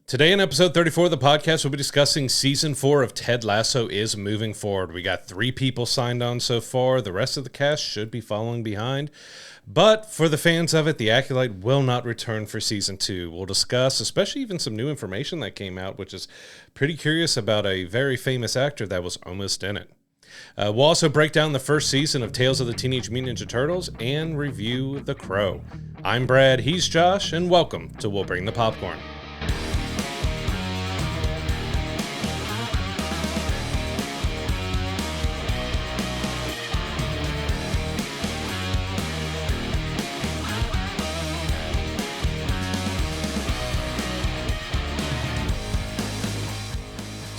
Today in episode 34 of the podcast, we'll be discussing season 4 of Ted Lasso is moving forward. We got 3 people signed on so far. The rest of the cast should be following behind. But for the fans of it, the Acolyte will not return for season 2. We'll discuss, especially even some new information that came out, which is pretty curious about a very famous actor that was almost in it. We'll also break down the first season of Tales of the Teenage Mutant Ninja Turtles and review The Crow. I'm Brad, he's Josh, and welcome to We'll Bring the Popcorn.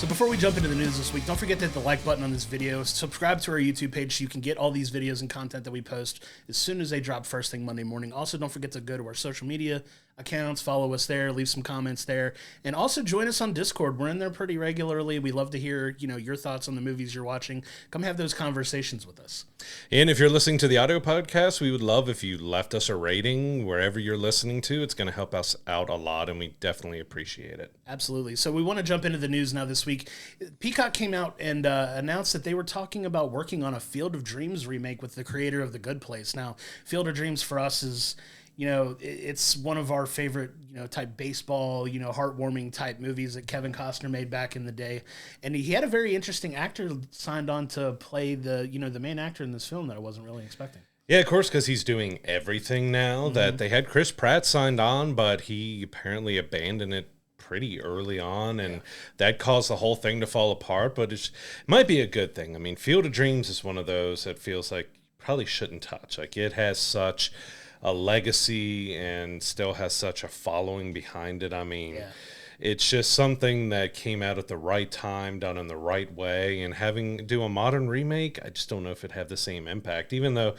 Before we jump into the news this week, don't forget to hit the like button on this video. Subscribe to our YouTube page so you can get all these videos and content that we post as soon as they drop first thing Monday morning. Also, don't forget to go to our social media accounts, follow us there, leave some comments there, and also join us on Discord. We're in there pretty regularly. We love to hear, your thoughts on the movies you're watching. Come have those conversations with us. And if you're listening to the audio podcast, we would love if you left us a rating wherever you're listening to. It's going to help us out a lot, and we definitely appreciate it. Absolutely. So we want to jump into the news now this week. Peacock came out and announced that they were talking about working on a Field of Dreams remake with the creator of The Good Place. Now, Field of Dreams for us is, it's one of our favorite, type baseball, heartwarming type movies that Kevin Costner made back in the day. And he had a very interesting actor signed on to play the main actor in this film that I wasn't really expecting. Yeah, of course, because he's doing everything now. That they had Chris Pratt signed on, but he apparently abandoned it pretty early on, and that caused the whole thing to fall apart. But it might be a good thing. I mean, Field of Dreams is one of those that feels like you probably shouldn't touch. Like, it has such a legacy and still has such a following behind it. I mean, it's just something that came out at the right time, done in the right way, and do a modern remake, I just don't know if it'd have the same impact, even though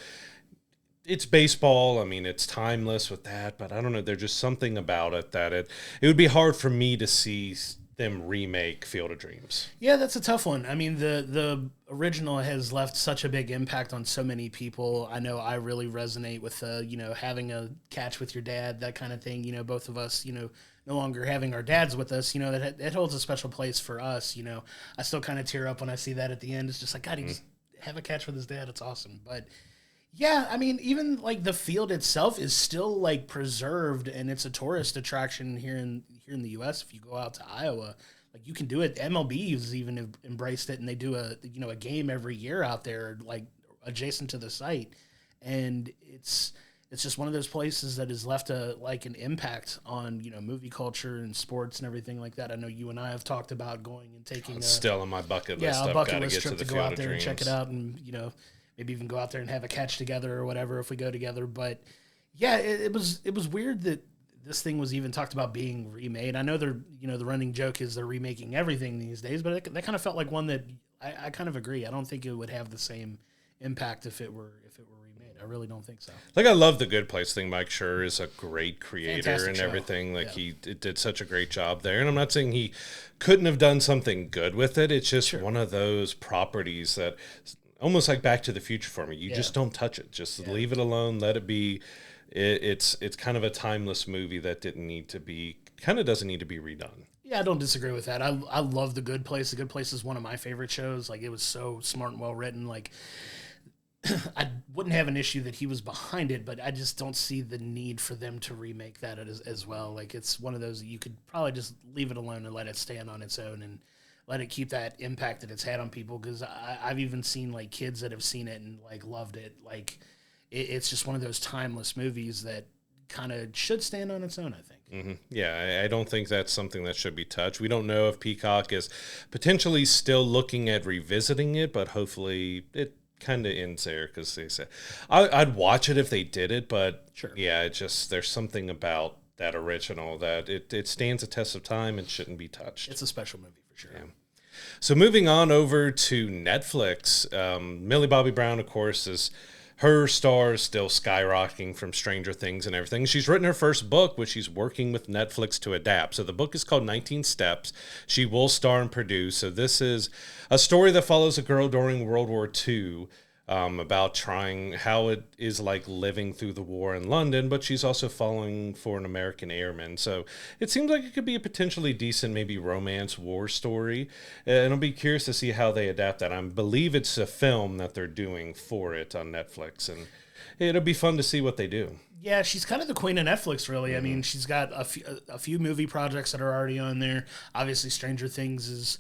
it's baseball. I mean, it's timeless with that, but I don't know. There's just something about it that it would be hard for me to see them remake Field of Dreams. Yeah, that's a tough one. I mean, the original has left such a big impact on so many people. I know I really resonate with, having a catch with your dad, that kind of thing. Both of us, no longer having our dads with us, that holds a special place for us. I still kind of tear up when I see that at the end. It's just like, God, he just have a catch with his dad. It's awesome. But yeah, I mean, even like the field itself is still like preserved, and it's a tourist attraction here in the U.S. If you go out to Iowa, like you can do it. MLB has even embraced it, and they do a game every year out there, like adjacent to the site, and it's just one of those places that has left an impact on movie culture and sports and everything like that. I know you and I have talked about going and taking still on my bucket list. A bucket list trip to go out there and check it out, and maybe even go out there and have a catch together or whatever if we go together. But yeah, it was weird that this thing was even talked about being remade. I know the running joke is they're remaking everything these days, but that kind of felt like one that I kind of agree. I don't think it would have the same impact if it were remade. I really don't think so. Like, I love The Good Place thing. Mike Schur is a great creator. Fantastic and show. Everything. Like, he did such a great job there. And I'm not saying he couldn't have done something good with it. It's just one of those properties that almost like Back to the Future for me. You just don't touch it. Just leave it alone. Let it be. It's kind of a timeless movie that doesn't need to be redone. Yeah, I don't disagree with that. I love The Good Place. The Good Place is one of my favorite shows. Like, it was so smart and well written. Like, I wouldn't have an issue that he was behind it, but I just don't see the need for them to remake that as well. Like, it's one of those that you could probably just leave it alone and let it stand on its own and let it keep that impact that it's had on people, because I've even seen like kids that have seen it and like loved it. Like, it's just one of those timeless movies that kind of should stand on its own, I think. Mm-hmm. Yeah, I don't think that's something that should be touched. We don't know if Peacock is potentially still looking at revisiting it, but hopefully it kind of ends there, because they said I'd watch it if they did it, but yeah, there's something about that original that it stands a test of time and shouldn't be touched. It's a special movie for sure. Yeah. So moving on over to Netflix, Millie Bobby Brown, of course, her star is still skyrocketing from Stranger Things and everything. She's written her first book, which she's working with Netflix to adapt. So the book is called 19 Steps. She will star and produce. So this is a story that follows a girl during World War II about trying how it is like living through the war in London, but she's also falling for an American airman. So it seems like it could be a potentially decent, maybe romance war story. And I'll be curious to see how they adapt that. I believe it's a film that they're doing for it on Netflix, and it'll be fun to see what they do. Yeah, she's kind of the queen of Netflix, really. I mean, she's got a few movie projects that are already on there. Obviously, Stranger Things is,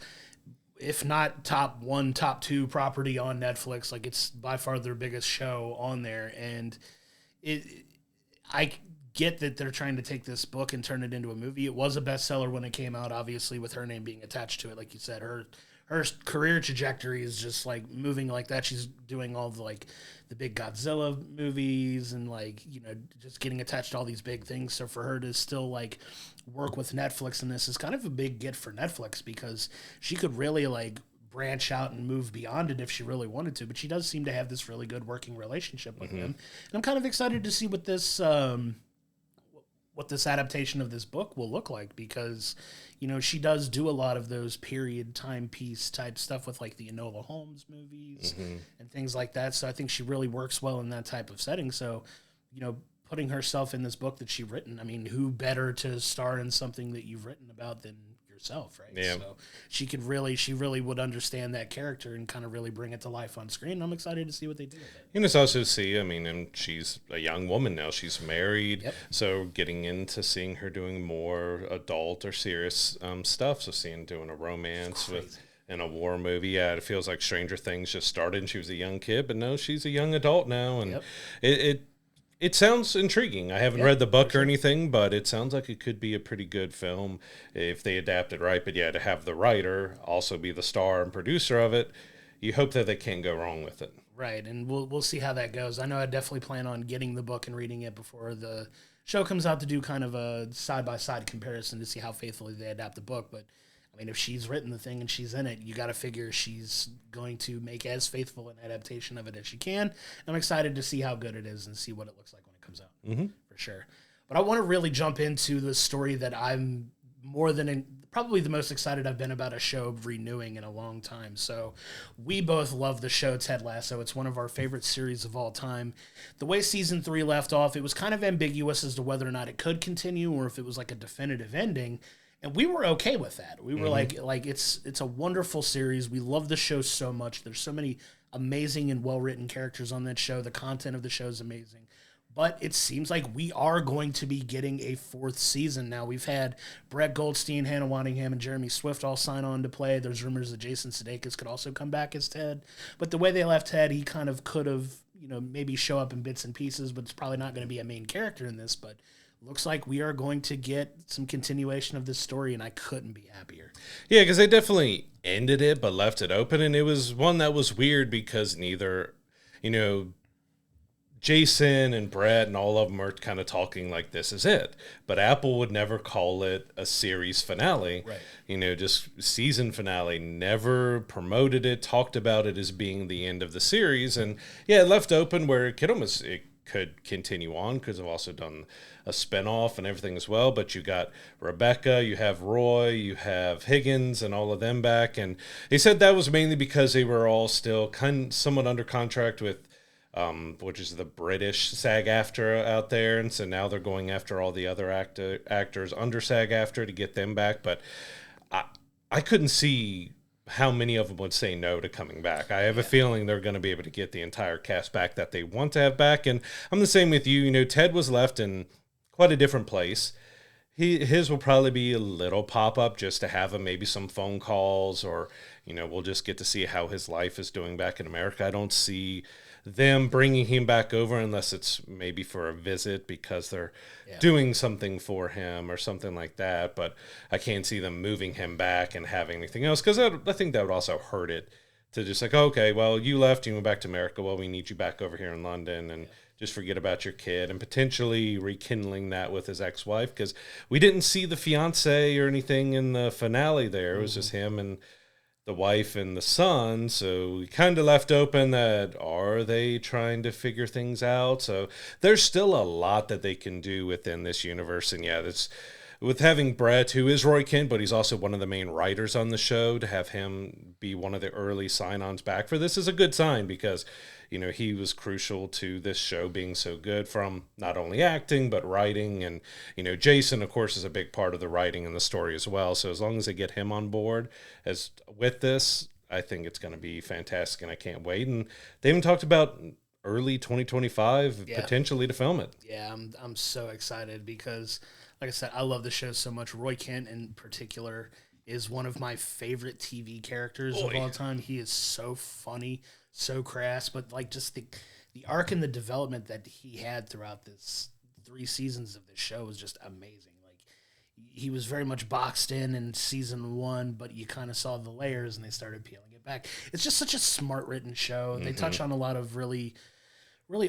if not top one, top two property on Netflix. Like, it's by far their biggest show on there. And I get that they're trying to take this book and turn it into a movie. It was a bestseller when it came out, obviously, with her name being attached to it. Like you said, her career trajectory is just like moving like that. She's doing all the big Godzilla movies and just getting attached to all these big things. So for her to still work with Netflix in this is kind of a big get for Netflix, because she could really branch out and move beyond it if she really wanted to. But she does seem to have this really good working relationship with him. And I'm kind of excited to see what this adaptation of this book will look like, because she does do a lot of those period timepiece type stuff with the Enola Holmes movies and things like that. So I think she really works well in that type of setting. So, putting herself in this book that she's written, I mean, who better to star in something that you've written about than yourself, right? Yeah. So she really would understand that character and kind of really bring it to life on screen. I'm excited to see what they do with it. And it's also and she's a young woman now. She's married. Yep. So getting into seeing her doing more adult or serious stuff. So doing a romance in a war movie. Yeah, it feels like Stranger Things just started and she was a young kid, but no, she's a young adult now. And it sounds intriguing. I haven't read the book or anything, but it sounds like it could be a pretty good film if they adapt it right. But yeah, to have the writer also be the star and producer of it, you hope that they can't go wrong with it. Right, and we'll see how that goes. I know I definitely plan on getting the book and reading it before the show comes out to do kind of a side-by-side comparison to see how faithfully they adapt the book. But I mean, if she's written the thing and she's in it, you got to figure she's going to make as faithful an adaptation of it as she can. I'm excited to see how good it is and see what it looks like when it comes out, for sure. But I want to really jump into the story that I'm probably the most excited I've been about a show renewing in a long time. So we both love the show Ted Lasso. It's one of our favorite series of all time. The way season 3 left off, it was kind of ambiguous as to whether or not it could continue or if it was a definitive ending. And we were okay with that. We were like it's a wonderful series. We love the show so much. There's so many amazing and well-written characters on that show. The content of the show is amazing. But it seems like we are going to be getting a 4th season now. We've had Brett Goldstein, Hannah Waddingham, and Jeremy Swift all sign on to play. There's rumors that Jason Sudeikis could also come back as Ted. But the way they left Ted, he kind of could have, maybe show up in bits and pieces, but it's probably not going to be a main character in this. But looks like we are going to get some continuation of this story, and I couldn't be happier. Yeah, because they definitely ended it, but left it open. And it was one that was weird because neither, Jason and Brett and all of them are kind of talking like this is it. But Apple would never call it a series finale. Right. Just season finale. Never promoted it, talked about it as being the end of the series. And yeah, it left open where it could continue on because I've also done a spinoff and everything as well. But you got Rebecca, you have Roy, you have Higgins and all of them back. And they said that was mainly because they were all still somewhat under contract with which is the British SAG-AFTRA out there, and so now they're going after all the other actors under SAG-AFTRA to get them back. But I couldn't see how many of them would say no to coming back. I have a feeling they're going to be able to get the entire cast back that they want to have back, and I'm the same with you. Ted was left in quite a different place. His will probably be a little pop-up just to have him maybe some phone calls, or we'll just get to see how his life is doing back in America. I don't see them bringing him back over unless it's maybe for a visit because they're doing something for him or something like that. But I can't see them moving him back and having anything else, because I think that would also hurt it to just okay, well, you left, you went back to America, well, we need you back over here in London, and just forget about your kid, and potentially rekindling that with his ex-wife, because we didn't see the fiance or anything in the finale there. It was just him and the wife and the son, so we kind of left open that are they trying to figure things out. So there's still a lot that they can do within this universe, and with having Brett, who is Roy Kent, but he's also one of the main writers on the show, to have him be one of the early sign-ons back for this is a good sign because, he was crucial to this show being so good from not only acting, but writing. And, Jason, of course, is a big part of the writing and the story as well. So as long as they get him on board as with this, I think it's going to be fantastic and I can't wait. And they even talked about early 2025 potentially to film it. Yeah, I'm so excited because, like I said, I love the show so much. Roy Kent in particular is one of my favorite TV characters of all time. He is so funny, so crass, but like just the arc and the development that he had throughout this 3 seasons of this show was just amazing. Like he was very much boxed in season 1, but you kind of saw the layers and they started peeling it back. It's just such a smart written show. Mm-hmm. They touch on a lot of really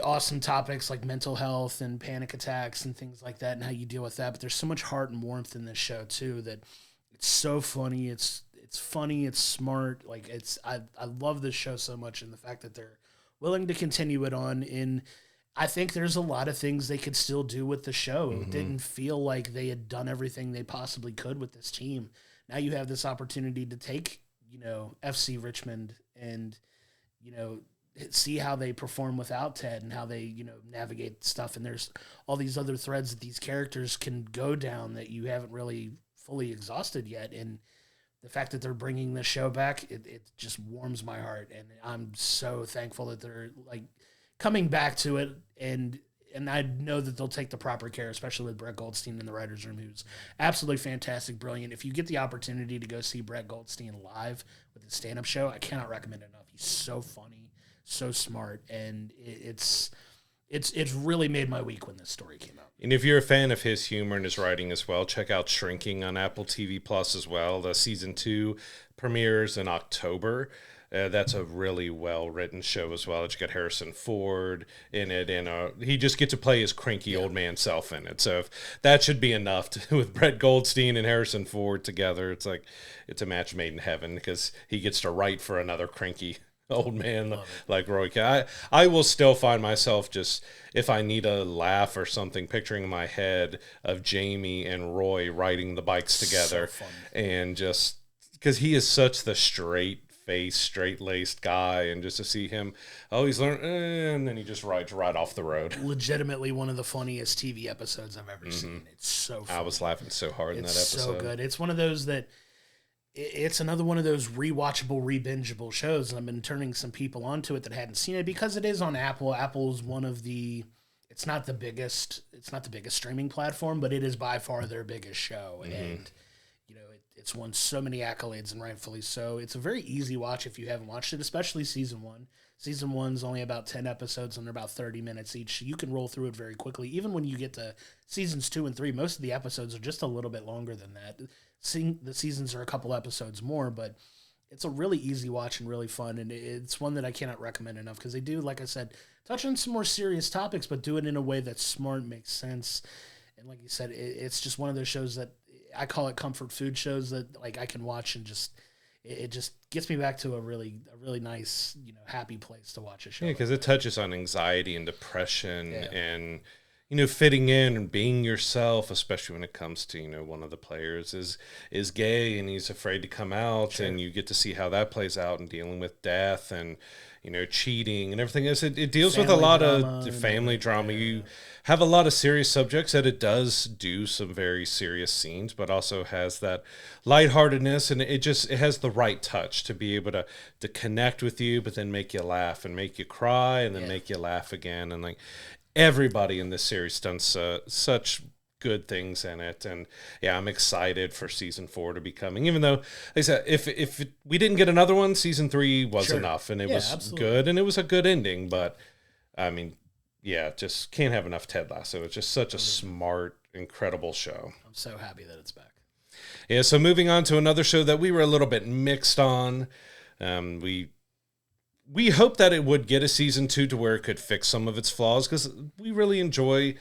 awesome topics like mental health and panic attacks and things like that and how you deal with that. But there's so much heart and warmth in this show too that it's so funny. It's funny. It's smart. Like I love this show so much, and the fact that they're willing to continue it on. I think there's a lot of things they could still do with the show. Mm-hmm. It didn't feel like they had done everything they possibly could with this team. Now you have this opportunity to take, FC Richmond and, see how they perform without Ted and how they, navigate stuff. And there's all these other threads that these characters can go down that you haven't really fully exhausted yet. And the fact that they're bringing this show back, it just warms my heart. And I'm so thankful that they're like coming back to it. And I know that they'll take the proper care, especially with Brett Goldstein in the writer's room, who's absolutely fantastic, brilliant. If you get the opportunity to go see Brett Goldstein live with his stand-up show, I cannot recommend it enough. He's so funny, so smart, and it's really made my week when this story came out. And if you're a fan of his humor and his writing as well, check out Shrinking on Apple TV Plus as well. The season 2 premieres in October. That's a really well-written show as well. You got Harrison Ford in it, and he just gets to play his cranky old man self in it. So if that should be enough with Brett Goldstein and Harrison Ford together. It's like it's a match made in heaven because he gets to write for another cranky old man like Roy. I will still find myself just, if I need a laugh or something, picturing in my head of Jamie and Roy riding the bikes together. So and just because he is such the straight-laced guy, and just to see him, he's learned, and then he just rides right off the road. Legitimately one of the funniest TV episodes I've ever seen. It's so funny. I was laughing so hard in that episode. It's so good. It's one of those that it's another one of those rewatchable, re-bingeable shows, and I've been turning some people onto it that hadn't seen it because it is on Apple. Apple's one of the, it's not the biggest streaming platform, but it is by far their biggest show, and it's won so many accolades, and rightfully so. It's a very easy watch if you haven't watched it, especially season 1. Season 1's only about 10 episodes, and they're about 30 minutes each. So you can roll through it very quickly. Even when you get to seasons 2 and 3, most of the episodes are just a little bit longer than that. The seasons are a couple episodes more, but it's a really easy watch and really fun. And it's one that I cannot recommend enough because they do, like I said, touch on some more serious topics, but do it in a way that's smart, makes sense. And like you said, it's just one of those shows that I call it comfort food shows that like I can watch and just it just gets me back to a really nice, happy place to watch a show. Yeah, because it touches on anxiety and depression and fitting in and being yourself, especially when it comes to one of the players is gay and he's afraid to come out, and you get to see how that plays out and dealing with death and cheating and everything else. It deals with a lot of family drama. You have a lot of serious subjects that it does do some very serious scenes, but also has that lightheartedness, and it has the right touch to be able to connect with you, but then make you laugh and make you cry and then make you laugh again. And like everybody in this series done such good things in it, and I'm excited for season 4 to be coming, even though like I said, if we didn't get another one, season 3 was enough, and it was good, and it was a good ending. But I mean, just can't have enough Ted Lasso. It's just such a smart, incredible show. I'm so happy that it's back. So moving on to another show that we were a little bit mixed on. We hoped that it would get a season 2 to where it could fix some of its flaws, because we really enjoy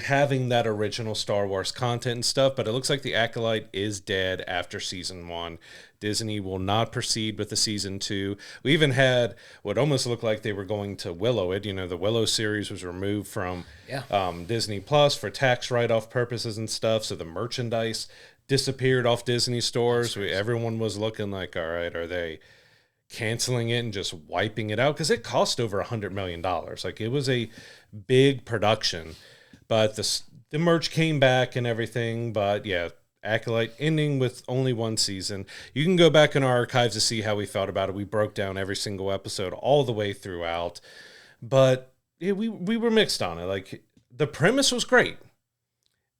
having that original Star Wars content and stuff, but it looks like the Acolyte is dead after season 1. Disney will not proceed with the season 2. We even had what almost looked like they were going to Willow it. The Willow series was removed from Disney Plus for tax write-off purposes and stuff, so the merchandise disappeared off Disney stores. Everyone was looking like, all right, are they canceling it and just wiping it out? Because it cost over $100 million. Like, it was a big production. But the merch came back and everything. But yeah, Acolyte ending with only 1 season. You can go back in our archives to see how we felt about it. We broke down every single episode all the way throughout. But yeah, we were mixed on it. Like, the premise was great.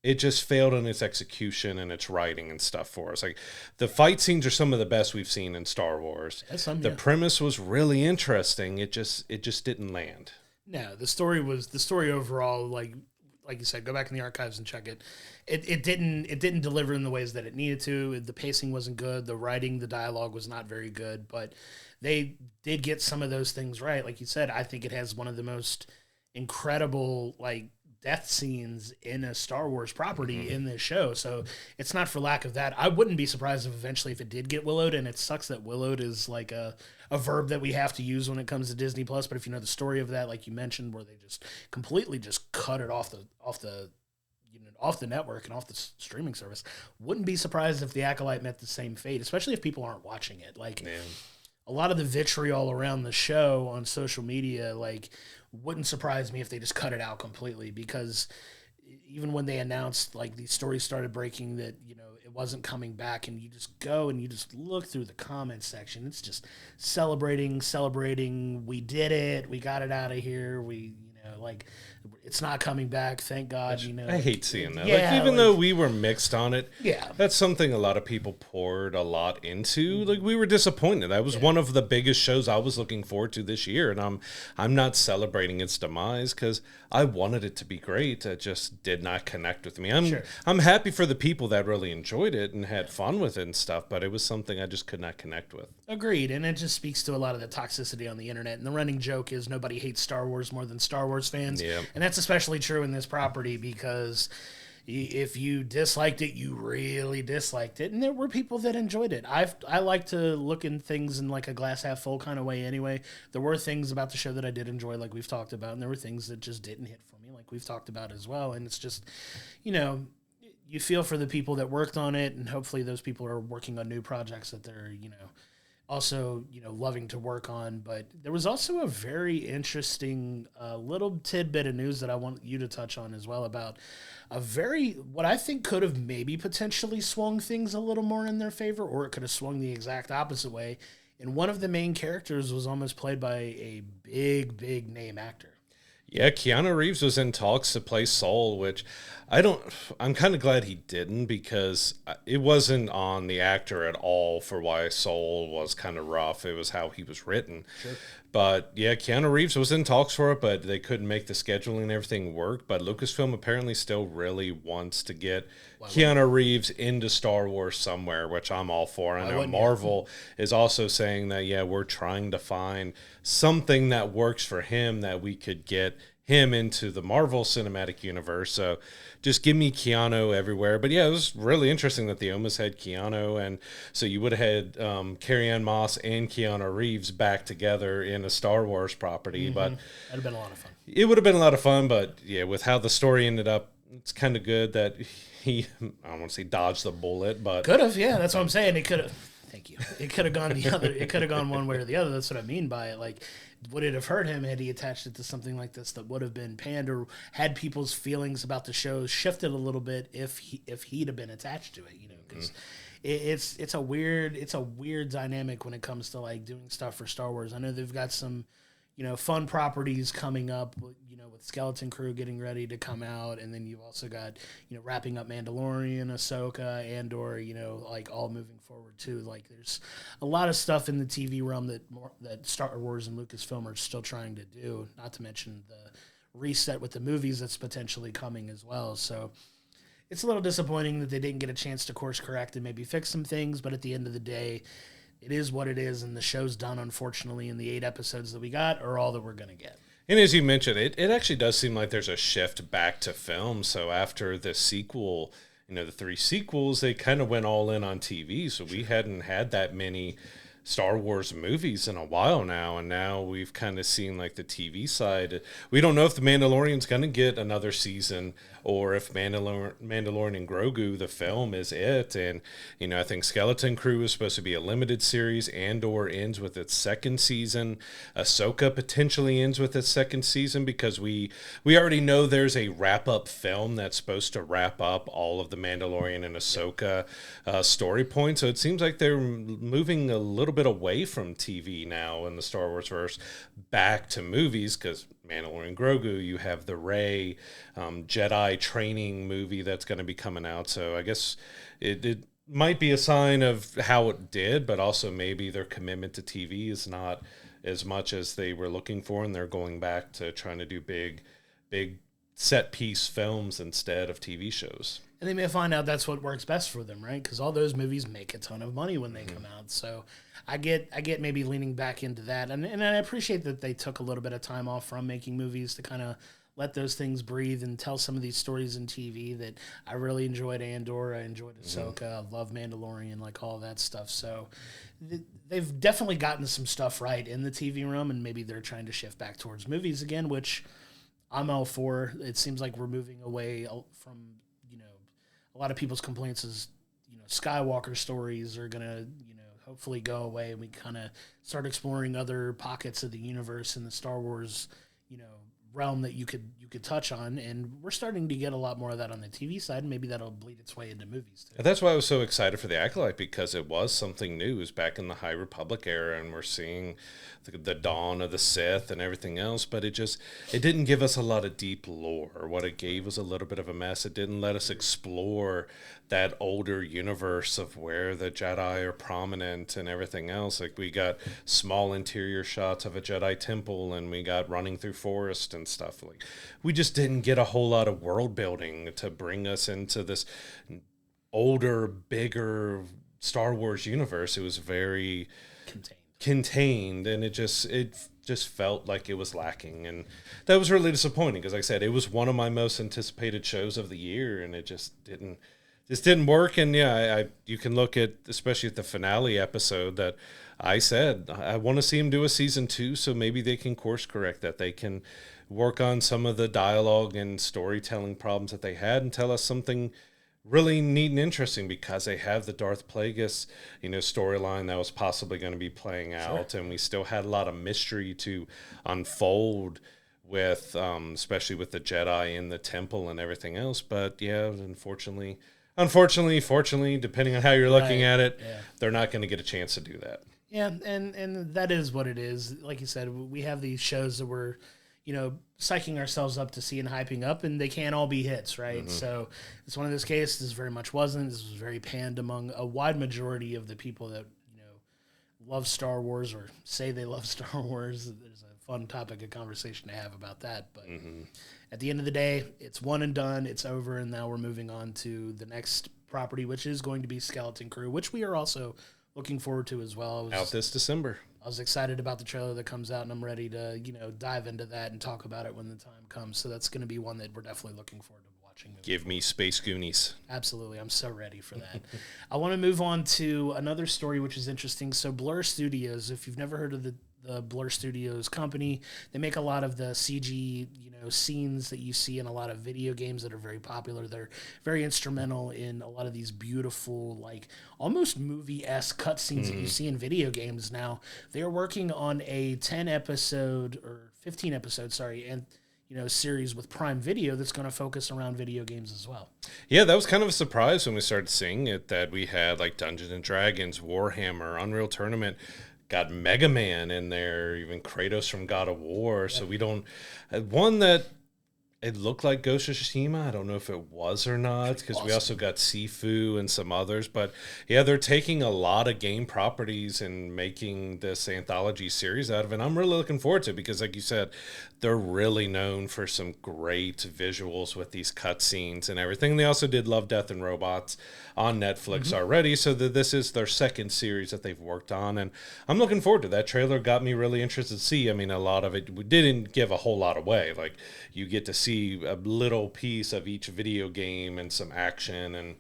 It just failed in its execution and its writing and stuff for us. Like, the fight scenes are some of the best we've seen in Star Wars. The premise was really interesting. It just didn't land. No, the story overall, like you said, go back in the archives and check it. It didn't deliver in the ways that it needed to. The pacing wasn't good. The writing, the dialogue was not very good. But they did get some of those things right. Like you said, I think it has one of the most incredible death scenes in a Star Wars property in this show. So it's not for lack of that. I wouldn't be surprised if eventually if it did get willowed, and it sucks that willowed is like a verb that we have to use when it comes to Disney Plus. But if you know the story of that, like you mentioned, where they just completely just cut it off the network and off the streaming service, wouldn't be surprised if the Acolyte met the same fate, especially if people aren't watching it. A lot of the vitriol around the show on social media, wouldn't surprise me if they just cut it out completely, because even when they announced, these stories started breaking that, it wasn't coming back, and you just go and you just look through the comment section, it's just celebrating, we did it, we got it out of here, it's not coming back, thank God. I hate seeing that. Yeah, even though we were mixed on it, that's something a lot of people poured a lot into. We were disappointed. That was one of the biggest shows I was looking forward to this year, and I'm not celebrating its demise because I wanted it to be great. It just did not connect with me. I'm happy for the people that really enjoyed it and had fun with it and stuff, but it was something I just could not connect with. Agreed, and it just speaks to a lot of the toxicity on the internet. And the running joke is nobody hates Star Wars more than Star Wars fans. Yeah. And that's especially true in this property, because if you disliked it, you really disliked it. And there were people that enjoyed it. I like to look in things in a glass half full kind of way anyway. There were things about the show that I did enjoy, like we've talked about, and there were things that just didn't hit for me, like we've talked about as well. And it's just, you feel for the people that worked on it, and hopefully those people are working on new projects that they're, also, loving to work on. But there was also a very interesting little tidbit of news that I want you to touch on as well, about what I think could have maybe potentially swung things a little more in their favor, or it could have swung the exact opposite way. And one of the main characters was almost played by a big name actor. Yeah, Keanu Reeves was in talks to play Soul, which I'm kind of glad he didn't, because it wasn't on the actor at all for why Soul was kind of rough. It was how he was written. Sure. But yeah, Keanu Reeves was in talks for it, but they couldn't make the scheduling and everything work. But Lucasfilm apparently still really wants to get Keanu Reeves into Star Wars somewhere, which I'm all for. I know Marvel is also saying that, we're trying to find something that works for him, that we could get him into the Marvel Cinematic Universe. So just give me Keanu everywhere. But yeah, it was really interesting that they almost had Keanu, and so you would have had Carrie-Anne Moss and Keanu Reeves back together in a Star Wars property. But that'd have been a lot of fun. It would have been a lot of fun, but yeah, with how the story ended up, it's kind of good that he, I don't want to say dodged the bullet, but could have. Yeah, that's what I'm saying. It could have. Thank you. It could have gone the other. It could have gone one way or the other. That's what I mean by it. Would it have hurt him had he attached it to something like this that would have been panned, or had people's feelings about the show shifted a little bit if he'd have been attached to it? Because it's a weird dynamic when it comes to doing stuff for Star Wars. I know they've got some fun properties coming up, with Skeleton Crew getting ready to come out, and then you've also got, wrapping up Mandalorian, Ahsoka, Andor, all moving forward too. There's a lot of stuff in the TV realm that Star Wars and Lucasfilm are still trying to do, not to mention the reset with the movies that's potentially coming as well. So it's a little disappointing that they didn't get a chance to course correct and maybe fix some things, but at the end of the day, it is what it is, and the show's done, unfortunately, and the 8 episodes that we got are all that we're going to get. And as you mentioned, it actually does seem like there's a shift back to film. So after the sequel, the three sequels, they kind of went all in on TV. So we hadn't had that many Star Wars movies in a while now, and now we've kind of seen like the TV side. We don't know if The Mandalorian's going to get another season, or if Mandalorian and Grogu, the film, is it. And, I think Skeleton Crew is supposed to be a limited series. Andor ends with its second season. Ahsoka potentially ends with its second season, because we already know there's a wrap-up film that's supposed to wrap up all of the Mandalorian and Ahsoka story points. So it seems like they're moving a little bit away from TV now in the Star Wars verse, back to movies, because Mandalorian Grogu, you have the Rey Jedi training movie that's going to be coming out. So I guess it might be a sign of how it did, but also maybe their commitment to TV is not as much as they were looking for, and they're going back to trying to do big set piece films instead of TV shows. And they may find out that's what works best for them, right? Because all those movies make a ton of money when they come out. So I get maybe leaning back into that. And I appreciate that they took a little bit of time off from making movies to kind of let those things breathe and tell some of these stories in TV. That I really enjoyed Andor, I enjoyed Ahsoka, I love Mandalorian, like all that stuff. So they've definitely gotten some stuff right in the TV realm, and maybe they're trying to shift back towards movies again, which I'm all for. It seems like we're moving away from, a lot of people's complaints is, Skywalker stories are going to, hopefully go away, and we kind of start exploring other pockets of the universe in the Star Wars, realm that you could touch on. And we're starting to get a lot more of that on the TV side, and maybe that'll bleed its way into movies too. And that's why I was so excited for the Acolyte, because it was something new. It was back in the High Republic era, and we're seeing the dawn of the Sith and everything else, but it didn't give us a lot of deep lore. What it gave was a little bit of a mess. It didn't let us explore that older universe of where the Jedi are prominent and everything else. Like, we got small interior shots of a Jedi temple, and we got running through forest and stuff. Like, we just didn't get a whole lot of world building to bring us into this older, bigger Star Wars universe. It was very contained, and it just felt like it was lacking, and that was really disappointing, because like I said, it was one of my most anticipated shows of the year, and it just didn't work. And you can look at, especially at the finale episode, that I said I want to see him do a season 2, so maybe they can course correct that. They can work on some of the dialogue and storytelling problems that they had and tell us something really neat and interesting, because they have the Darth Plagueis, storyline that was possibly going to be playing out. Sure. And we still had a lot of mystery to unfold with, especially with the Jedi in the temple and everything else. But unfortunately, fortunately, depending on how you're looking at it, they're not going to get a chance to do that. Yeah, and that is what it is. Like you said, we have these shows that we're, psyching ourselves up to see and hyping up, and they can't all be hits, right? Mm-hmm. So it's one of those cases. This very much wasn't. This was very panned among a wide majority of the people that, love Star Wars or say they love Star Wars. There's a fun topic of conversation to have about that. But at the end of the day, it's one and done. It's over, and now we're moving on to the next property, which is going to be Skeleton Crew, which we are also looking forward to as well. Out this December. I was excited about the trailer that comes out, and I'm ready to, dive into that and talk about it when the time comes. So that's going to be one that we're definitely looking forward to watching. Give me Space Goonies. Absolutely. I'm so ready for that. I want to move on to another story, which is interesting. So Blur Studios, if you've never heard of the Blur Studios company, they make a lot of the CG, scenes that you see in a lot of video games that are very popular. They're very instrumental in a lot of these beautiful, like almost movie-esque cutscenes that you see in video games now. They're working on a 15 episode, and series with Prime Video that's going to focus around video games as well. Yeah, that was kind of a surprise when we started seeing it, that we had like Dungeons and Dragons, Warhammer, Unreal Tournament, got Mega Man in there, even Kratos from God of War. So we don't, one that It looked like Ghost of Tsushima. I don't know if it was or not, because we also got Sifu and some others. But yeah, they're taking a lot of game properties and making this anthology series out of it. And I'm really looking forward to it because, like you said, they're really known for some great visuals with these cutscenes and everything. They also did Love, Death, and Robots on Netflix already, so that this is their second series that they've worked on. And I'm looking forward to that. Trailer got me really interested to see. I mean, a lot of it didn't give a whole lot away. Like, you get to see a little piece of each video game and some action and,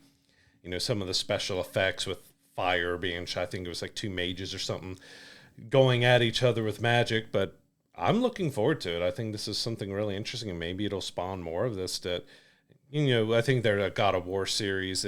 you know, some of the special effects with fire being shot. I think it was like two mages or something going at each other with magic. But I'm looking forward to it. I think this is something really interesting, and maybe it'll spawn more of this. That, you know, I think their God of War series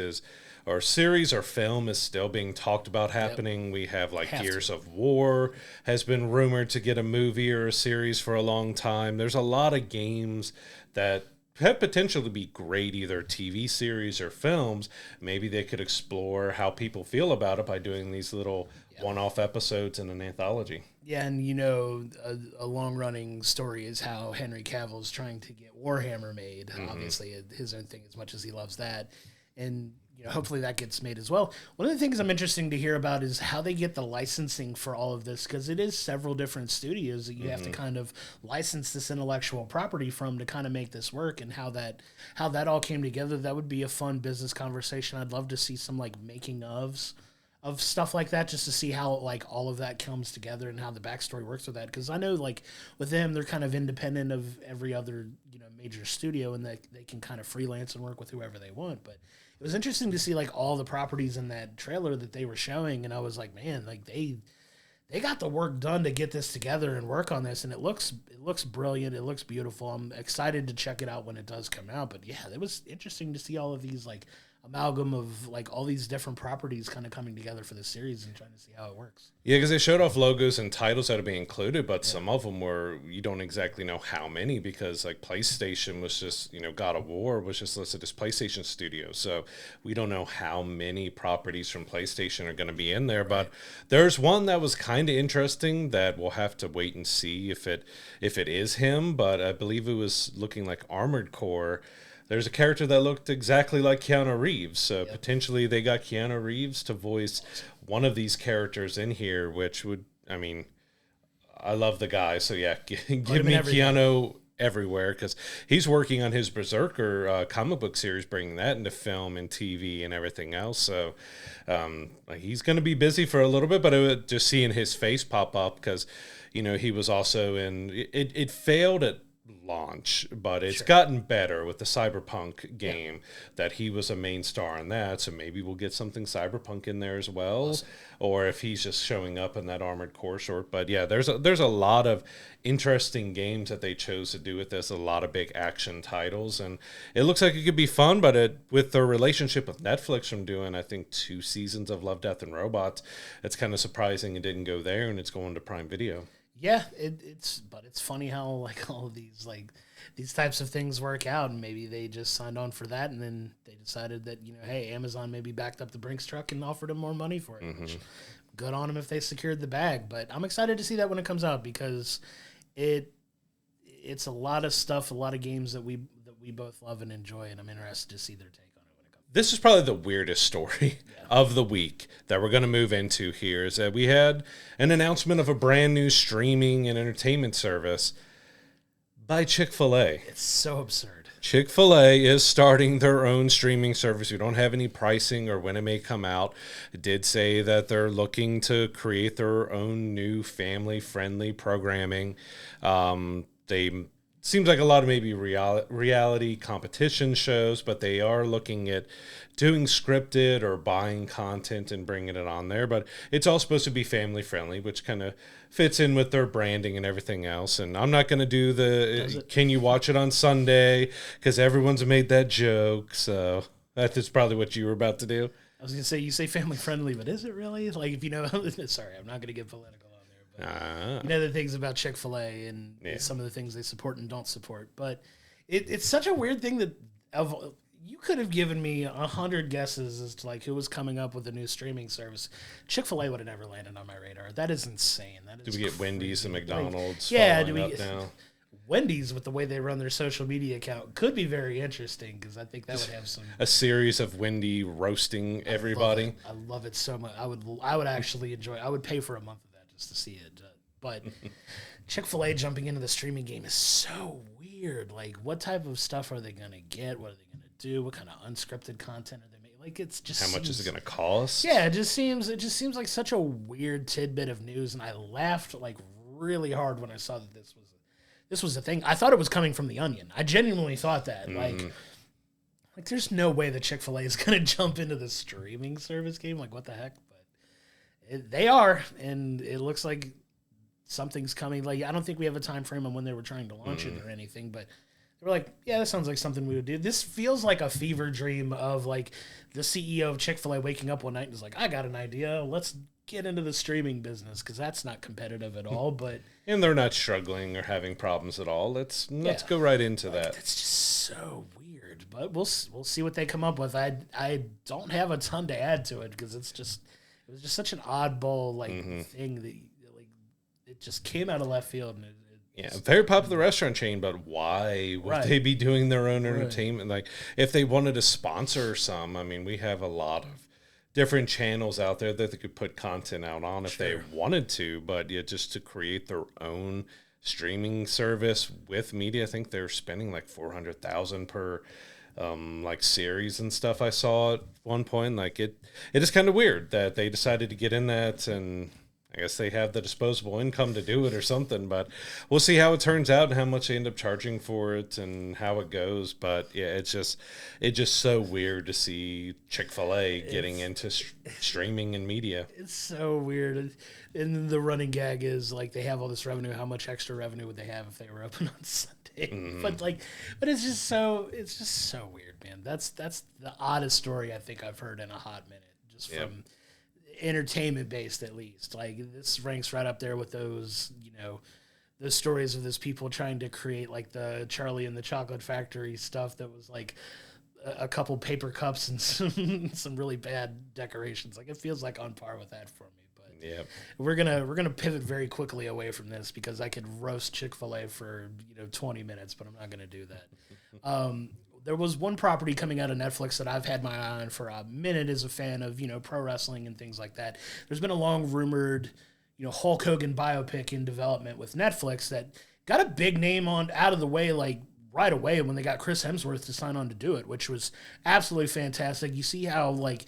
or film is still being talked about happening. Yep. We have like Gears of War has been rumored to get a movie or a series for a long time. There's a lot of games that have potential to be great, either TV series or films. Maybe they could explore how people feel about it by doing these little one-off episodes in an anthology. Yeah, and you know, a long-running story is how Henry Cavill's trying to get Warhammer made. Obviously, his own thing, as much as he loves that. And you know, hopefully that gets made as well. One of the things I'm interested to hear about is how they get the licensing for all of this, because it is several different studios that you have to kind of license this intellectual property from to kind of make this work, and how that all came together. That would be a fun business conversation. I'd love to see some like making ofs of stuff like that, just to see how like all of that comes together and how the backstory works with that. Because I know like with them, they're kind of independent of every other, you know, major studio, and that they can kind of freelance and work with whoever they want. But it was interesting to see like all the properties in that trailer that they were showing, and I was like, man, like they got the work done to get this together and work on this, and it looks brilliant. It looks beautiful. I'm excited to check it out when it does come out. But yeah, it was interesting to see all of these like amalgam of like all these different properties kind of coming together for the series and trying to see how it works. Yeah, because they showed off logos and titles that would be included, but some of them were, you don't exactly know how many, because like PlayStation was just, you know, God of War was just listed as PlayStation Studio. So we don't know how many properties from PlayStation are going to be in there, but there's one that was kind of interesting that we'll have to wait and see if it is him, but I believe it was looking like Armored Core. There's a character that looked exactly like Keanu Reeves, so potentially they got Keanu Reeves to voice one of these characters in here, which would, I mean, I love the guy, so yeah, give me Keanu everywhere, because he's working on his Berserker comic book series, bringing that into film and TV and everything else, so he's going to be busy for a little bit, but just seeing his face pop up, because, you know, he was also in, it failed at launch, but it's gotten better with the Cyberpunk game that he was a main star in that, so maybe we'll get something Cyberpunk in there as well, or if he's just showing up in that Armored Core short. But yeah, there's a lot of interesting games that they chose to do with this, a lot of big action titles, and it looks like it could be fun. But with their relationship with Netflix from doing, I think, 2 seasons of Love, Death, and Robots, it's kind of surprising it didn't go there, and it's going to Prime Video. Yeah, it's funny how like all of these like these types of things work out, and maybe they just signed on for that, and then they decided that, you know, hey, Amazon maybe backed up the Brinks truck and offered them more money for it. Which, good on them if they secured the bag. But I'm excited to see that when it comes out, because it's a lot of stuff, a lot of games that we both love and enjoy, and I'm interested to see their take on it when it comes. This is probably the weirdest story of the week that we're going to move into here, is that we had an announcement of a brand new streaming and entertainment service by Chick-fil-A. It's so absurd. Chick-fil-A is starting their own streaming service. We don't have any pricing or when it may come out. It did say that they're looking to create their own new family-friendly programming. Seems like a lot of maybe reality competition shows, but they are looking at doing scripted or buying content and bringing it on there. But it's all supposed to be family friendly, which kind of fits in with their branding and everything else. And I'm not going to do can you watch it on Sunday, because everyone's made that joke. So that's probably what you were about to do. I was going to say, you say family friendly, but is it really? Like, if you know, sorry, I'm not going to get political. You know the things about Chick-fil-A and some of the things they support and don't support, but it's such a weird thing that you could have given me 100 guesses as to like who was coming up with a new streaming service. Chick-fil-A would have never landed on my radar. That is insane. That is do we get crazy. Wendy's and McDonald's? Like, yeah, now? Wendy's, with the way they run their social media account, could be very interesting, because I think that would have some a series of Wendy roasting everybody. I love it so much. I would actually enjoy. I would pay for a month of that just to see it. But Chick-fil-A jumping into the streaming game is so weird. Like, what type of stuff are they gonna get? What are they gonna do? What kind of unscripted content are they making? Like, it's just how much is it gonna cost? Yeah, it just seems like such a weird tidbit of news, and I laughed like really hard when I saw that this was a thing. I thought it was coming from The Onion. I genuinely thought that. Like there's no way that Chick-fil-A is going to jump into the streaming service game. Like, what the heck? But they are, and it looks like something's coming. Like, I don't think we have a time frame on when they were trying to launch it or anything, but they were like, yeah, that sounds like something we would do. This feels like a fever dream of, like, the CEO of Chick-fil-A waking up one night and is like, I got an idea. Let's get into the streaming business, because that's not competitive at all. But and they're not struggling or having problems at all. Let's go right into that. That's just so weird, but we'll see what they come up with. I don't have a ton to add to it, because it was just such an oddball thing that like it just came out of left field. And very popular restaurant chain, but why would they be doing their own entertainment? Like, if they wanted to sponsor some, I mean, we have a lot of different channels out there that they could put content out on if they wanted to, but just to create their own streaming service with media, I think they're spending like $400,000 per like series and stuff. I saw at one point. Like, it is kind of weird that they decided to get in that, and I guess they have the disposable income to do it or something, but we'll see how it turns out and how much they end up charging for it and how it goes. But yeah, it's just so weird to see Chick-fil-A getting into streaming and media. It's so weird. And the running gag is, like, they have all this revenue. How much extra revenue would they have if they were open on Sunday? But it's just so weird, man. That's the oddest story I think I've heard in a hot minute, just from entertainment based, at least. Like, this ranks right up there with those, those stories of those people trying to create, like, the Charlie and the Chocolate Factory stuff that was like a couple paper cups and some really bad decorations. Like, it feels like on par with that for me. But we're gonna pivot very quickly away from this, because I could roast Chick-fil-A for 20 minutes, but I'm not gonna do that. There was one property coming out of Netflix that I've had my eye on for a minute as a fan of, pro wrestling and things like that. There's been a long rumored, Hulk Hogan biopic in development with Netflix that got a big name out of the way, like, right away when they got Chris Hemsworth to sign on to do it, which was absolutely fantastic. You see how, like,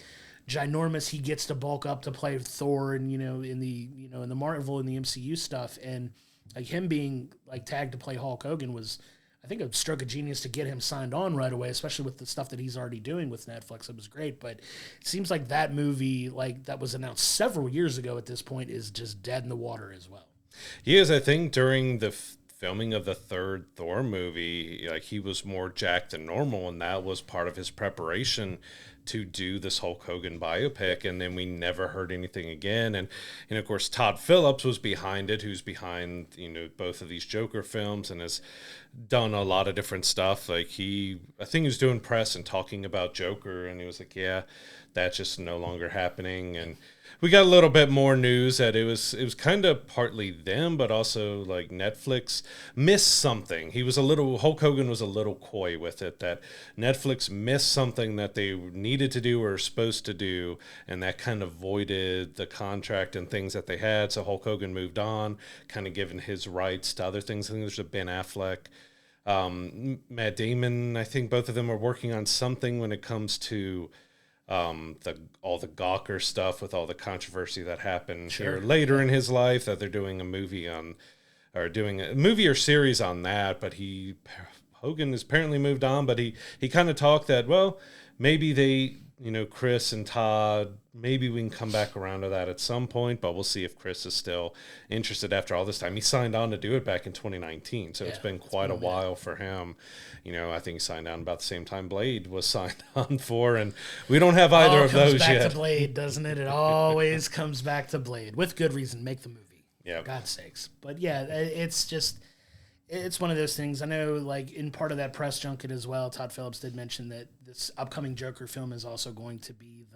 ginormous he gets to bulk up to play Thor, and in the Marvel and the MCU stuff, and like him being like tagged to play Hulk Hogan was, I think, a stroke of genius to get him signed on right away, especially with the stuff that he's already doing with Netflix. It was great, but it seems like that movie, like, that was announced several years ago at this point, is just dead in the water as well. He is, I think, during the filming of the third Thor movie, like, he was more jacked than normal, and that was part of his preparation to do this Hulk Hogan biopic, and then we never heard anything again. And of course, Todd Phillips was behind it, who's behind, both of these Joker films, and has done a lot of different stuff. Like, I think he was doing press and talking about Joker, and he was like, yeah, that's just no longer happening. And we got a little bit more news that it was kind of partly them, but also, like, Netflix missed something. Hulk Hogan was a little coy with it, that Netflix missed something that they needed to do or were supposed to do, and that kind of voided the contract and things that they had. So Hulk Hogan moved on, kind of given his rights to other things. I think there's a Ben Affleck, Matt Damon. I think both of them are working on something when it comes to all the Gawker stuff, with all the controversy that happened here later in his life, that they're doing a movie on, or doing a movie or series on that. But Hogan has apparently moved on, but he kind of talked that, well, maybe they, Chris and Todd, maybe we can come back around to that at some point, but we'll see if Chris is still interested after all this time. He signed on to do it back in 2019, so it's been quite a while for him. I think he signed on about the same time Blade was signed on for, and we don't have either of those yet. It comes back to Blade, doesn't it? It always comes back to Blade. With good reason, make the movie. Yeah. For God's sakes. But yeah, it's one of those things. I know, like, in part of that press junket as well, Todd Phillips did mention that this upcoming Joker film is also going to be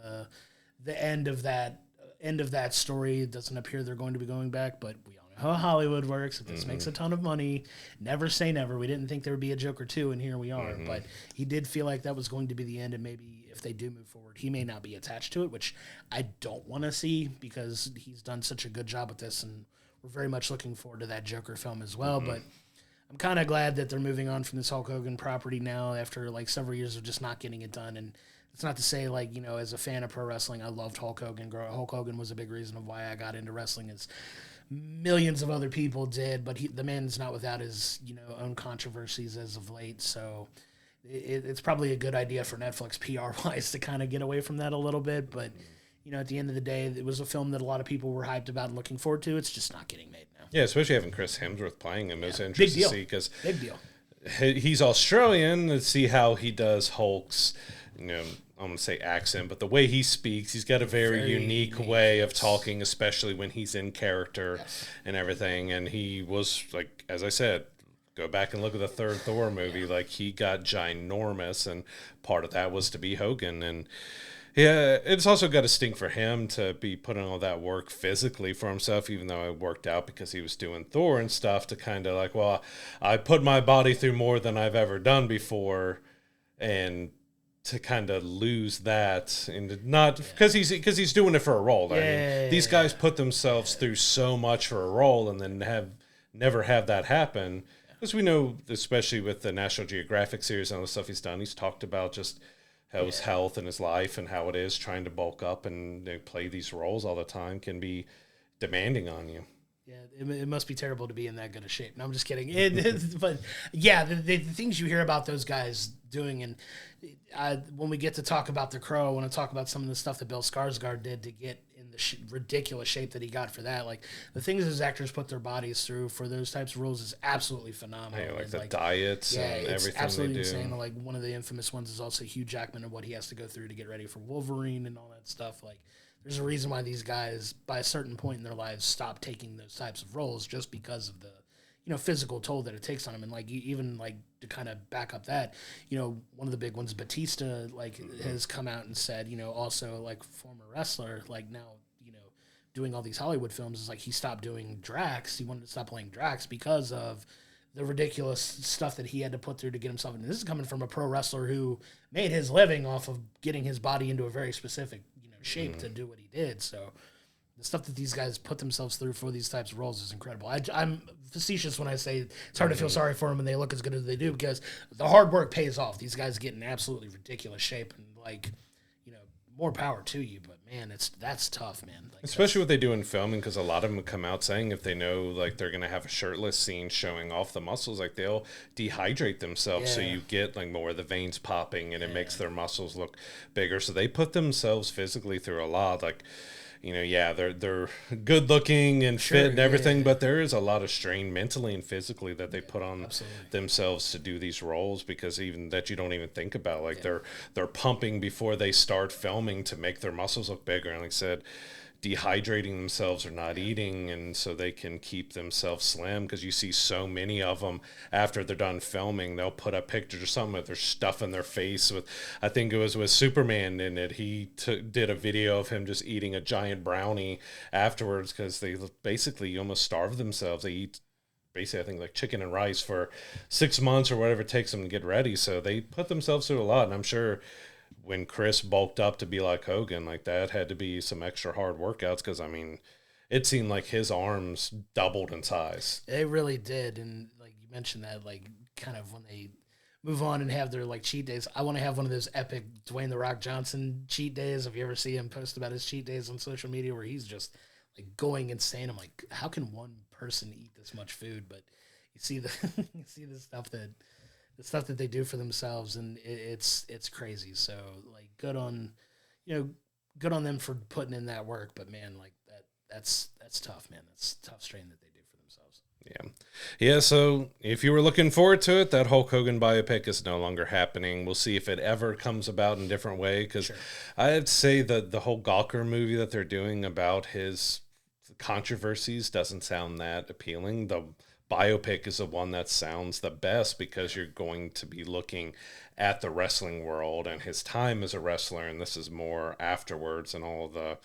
the end of that story. It doesn't appear they're going to be going back, but we all know how Hollywood works. If this makes a ton of money, never say never. We didn't think there would be a Joker 2, and here we are. But he did feel like that was going to be the end, and maybe if they do move forward, he may not be attached to it, which I don't want to see because he's done such a good job with this, and we're very much looking forward to that Joker film as well. But I'm kind of glad that they're moving on from this Hulk Hogan property now after like several years of just not getting it done. And it's not to say like, you know, as a fan of pro wrestling, I loved Hulk Hogan. Hulk Hogan was a big reason of why I got into wrestling, as millions of other people did, but the man's not without his, you know, own controversies as of late. So it's probably a good idea for Netflix PR wise to kind of get away from that a little bit. But, you know, at the end of the day, it was a film that a lot of people were hyped about and looking forward to. It's just not getting made now. Yeah, especially having Chris Hemsworth playing him is interesting to see because big deal. He's Australian. Let's see how he does Hulk's, you know, I'm going to say accent, but the way he speaks, he's got a very unique way of talking, especially when he's in character and everything. And he was, like, as I said, go back and look at the third Thor movie. Like, he got ginormous, and part of that was to be Hogan. And yeah, it's also got to stink for him to be putting all that work physically for himself, even though it worked out because he was doing Thor and stuff, to kind of like, well, I put my body through more than I've ever done before, and to kind of lose that, and not because he's doing it for a role. I mean, these guys put themselves through so much for a role, and then never have that happen. As we know, especially with the National Geographic series and all the stuff he's done, he's talked about just how his health and his life and how it is trying to bulk up and play these roles all the time can be demanding on you. Yeah, it must be terrible to be in that good of shape. No, I'm just kidding. But yeah, the things you hear about those guys doing, and when we get to talk about The Crow, I want to talk about some of the stuff that Bill Skarsgård did to get in the ridiculous shape that he got for that. Like, the things those actors put their bodies through for those types of roles is absolutely phenomenal. Yeah, like the diets and everything absolutely they do. insane. Like, one of the infamous ones is also Hugh Jackman and what he has to go through to get ready for Wolverine and all that stuff. Like, there's a reason why these guys, by a certain point in their lives, stop taking those types of roles, just because of the, you know, physical toll that it takes on them. And like, even like to kind of back up that, you know, one of the big ones, Batista, like has come out and said, you know, also like former wrestler, like now, you know, doing all these Hollywood films, is like he stopped doing Drax. He wanted to stop playing Drax because of the ridiculous stuff that he had to put through to get himself in. This is coming from a pro wrestler who made his living off of getting his body into a very specific, you know, shape to do what he did. So the stuff that these guys put themselves through for these types of roles is incredible. I'm facetious when I say it's hard to feel sorry for them and they look as good as they do, because the hard work pays off. These guys get in absolutely ridiculous shape, and like, you know, more power to you. But man, that's tough, man. Like, especially what they do in filming, because a lot of them come out saying if they know like they're gonna have a shirtless scene showing off the muscles, like they'll dehydrate themselves so you get like more of the veins popping, and it makes their muscles look bigger. So they put themselves physically through a lot. Like, you know, they're good looking and fit and everything, but there is a lot of strain mentally and physically that they put on themselves to do these roles, because even that you don't even think about. Like they're pumping before they start filming to make their muscles look bigger. And like I said, dehydrating themselves or not eating, and so they can keep themselves slim, because you see so many of them after they're done filming, they'll put up pictures or something with their stuff in their face. With, I think it was with Superman in it, he did a video of him just eating a giant brownie afterwards, because they basically almost starve themselves. They eat basically, I think, like chicken and rice for 6 months or whatever it takes them to get ready. So they put themselves through a lot, and I'm sure when Chris bulked up to be like Hogan, like that had to be some extra hard workouts, because I mean, it seemed like his arms doubled in size. They really did. And like you mentioned that, like kind of when they move on and have their like cheat days, I want to have one of those epic Dwayne "The Rock" Johnson cheat days. If you ever see him post about his cheat days on social media, where he's just like going insane. I'm like, how can one person eat this much food? But you see the you see the stuff that they do for themselves, and it's crazy. So like, good on them for putting in that work. But man, like that's tough, man. That's tough strain that they do for themselves. Yeah. So if you were looking forward to it, that Hulk Hogan biopic is no longer happening. We'll see if it ever comes about in a different way, because I have to say that the whole Gawker movie that they're doing about his controversies doesn't sound that appealing. The biopic is the one that sounds the best, because you're going to be looking at the wrestling world and his time as a wrestler, and this is more afterwards and all the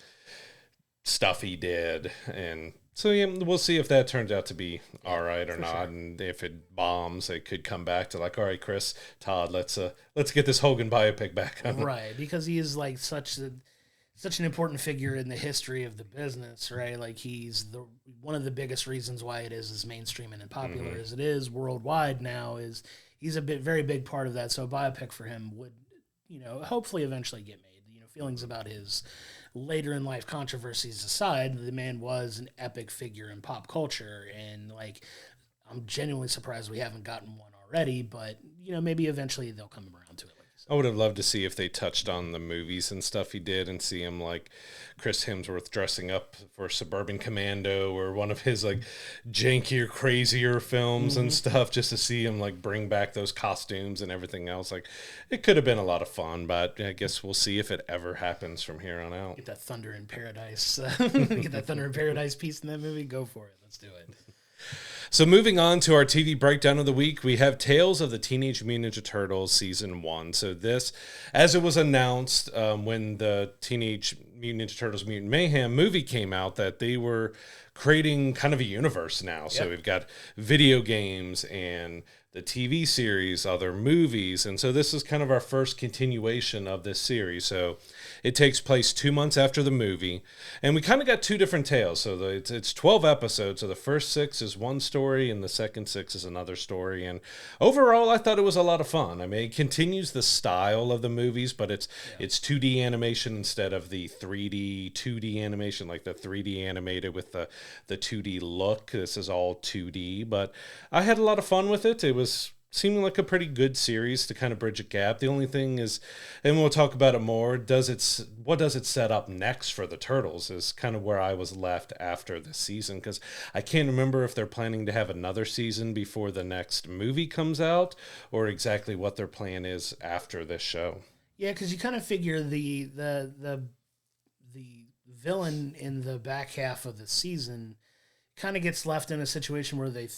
stuff he did. And So yeah, we'll see if that turns out to be all right or for not, sure. and if it bombs, it could come back to like, all right, Chris, Todd, let's get this Hogan biopic back on. Right, because he is like such an important figure in the history of the business, right? Like he's the one of the biggest reasons why it is as mainstream and popular as it is worldwide now. Is he's a very big part of that. So a biopic for him would, hopefully eventually get made. Feelings about his later in life controversies aside, the man was an epic figure in pop culture, and like I'm genuinely surprised we haven't gotten one already. But maybe eventually they'll come around to it. I would have loved to see if they touched on the movies and stuff he did and see him like Chris Hemsworth dressing up for Suburban Commando or one of his like jankier, crazier films and stuff, just to see him like bring back those costumes and everything else. Like it could have been a lot of fun, but I guess we'll see if it ever happens from here on out. Get that Thunder in Paradise. Get that Thunder in Paradise piece in that movie. Go for it. Let's do it. So moving on to our TV breakdown of the week, we have Tales of the Teenage Mutant Ninja Turtles Season 1. So this, as it was announced when the Teenage Mutant Ninja Turtles Mutant Mayhem movie came out, that they were creating kind of a universe now. So we've got video games and the TV series, other movies. And so this is kind of our first continuation of this series. So it takes place 2 months after the movie. And we kind of got two different tales. So it's 12 episodes. So the first 6 is one story and the second 6 is another story. And overall, I thought it was a lot of fun. I mean, it continues the style of the movies, but it's 2D animation instead of the 3D, 2D animation, like the 3D animated with the 2D look. This is all 2D. But I had a lot of fun with it. It was seeming like a pretty good series to kind of bridge a gap. The only thing is, and we'll talk about it more, what does it set up next for the Turtles is kind of where I was left after this season, because I can't remember if they're planning to have another season before the next movie comes out or exactly what their plan is after this show. Yeah, because you kind of figure the villain in the back half of the season kind of gets left in a situation where they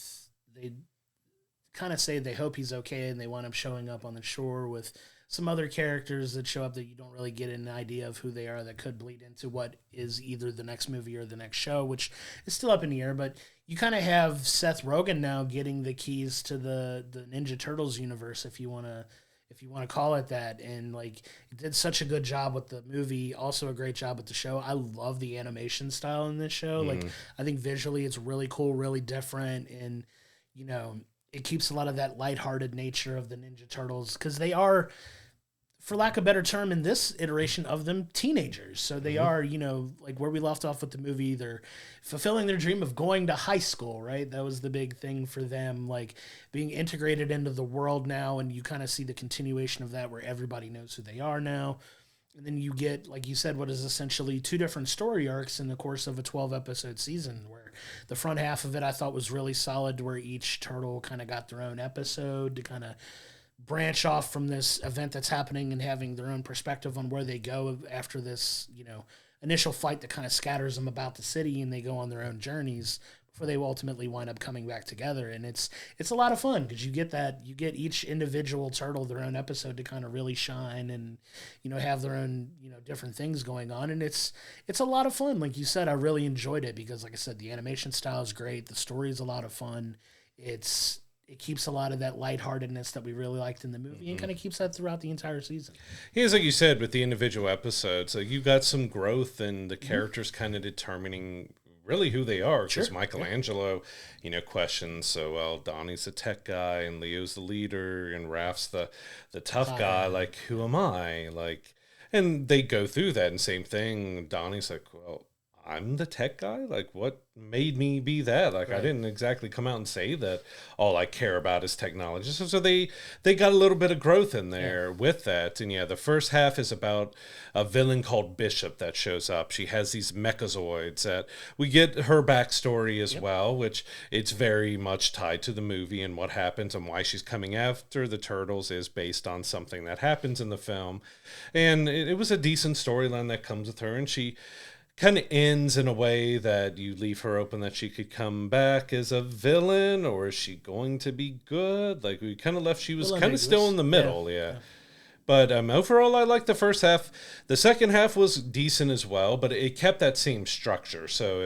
kind of say they hope he's okay, and they wind up showing up on the shore with some other characters that show up that you don't really get an idea of who they are, that could bleed into what is either the next movie or the next show, which is still up in the air. But you kind of have Seth Rogen now getting the keys to the Ninja Turtles universe, if you want to call it that. And like, he did such a good job with the movie, also a great job with the show. I love the animation style in this show. Like, I think visually it's really cool, really different, and it keeps a lot of that lighthearted nature of the Ninja Turtles, because they are, for lack of a better term, in this iteration of them, teenagers. So they are, like where we left off with the movie, they're fulfilling their dream of going to high school, right? That was the big thing for them, like being integrated into the world now, and you kind of see the continuation of that where everybody knows who they are now. And then you get, like you said, what is essentially 2 different story arcs in the course of a 12-episode season, where the front half of it I thought was really solid, to where each turtle kind of got their own episode to kind of branch off from this event that's happening and having their own perspective on where they go after this, initial fight that kind of scatters them about the city, and they go on their own journeys before they ultimately wind up coming back together. And it's a lot of fun, because you get each individual turtle their own episode to kind of really shine and have their own different things going on. And it's a lot of fun. Like you said, I really enjoyed it because, like I said, the animation style is great, the story is a lot of fun. It keeps a lot of that lightheartedness that we really liked in the movie, and kind of keeps that throughout the entire season. Here's, like you said, with the individual episodes, you got some growth in the characters kind of determining really who they are, because Michelangelo, questions, so, well, Donnie's the tech guy and Leo's the leader and Raph's the tough guy. Like, who am I? Like, and they go through that, and same thing. Donnie's like, well, I'm the tech guy? Like, what made me be that? Like, I didn't exactly come out and say that all I care about is technology. So they got a little bit of growth in there with that. And the first half is about a villain called Bishop that shows up. She has these mechazoids that we get her backstory as well, which it's very much tied to the movie, and what happens and why she's coming after the Turtles is based on something that happens in the film. And it was a decent storyline that comes with her, and she kind of ends in a way that you leave her open that she could come back as a villain, or is she going to be good? Like, we kind of left, she was kind of still in the middle, But overall, I liked the first half. The second half was decent as well, but it kept that same structure. So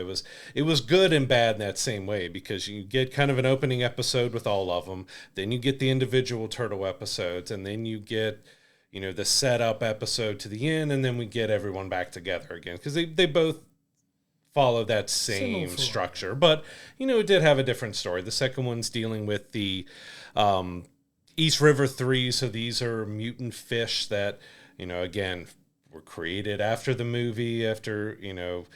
it was good and bad in that same way, because you get kind of an opening episode with all of them, then you get the individual turtle episodes, and then you get, you know, the setup episode to the end, and then we get everyone back together again, because they both follow that same structure. But, you know, it did have a different story. The second one's dealing with the East River 3, so these are mutant fish that, you know, again, were created after the movie, after, you know,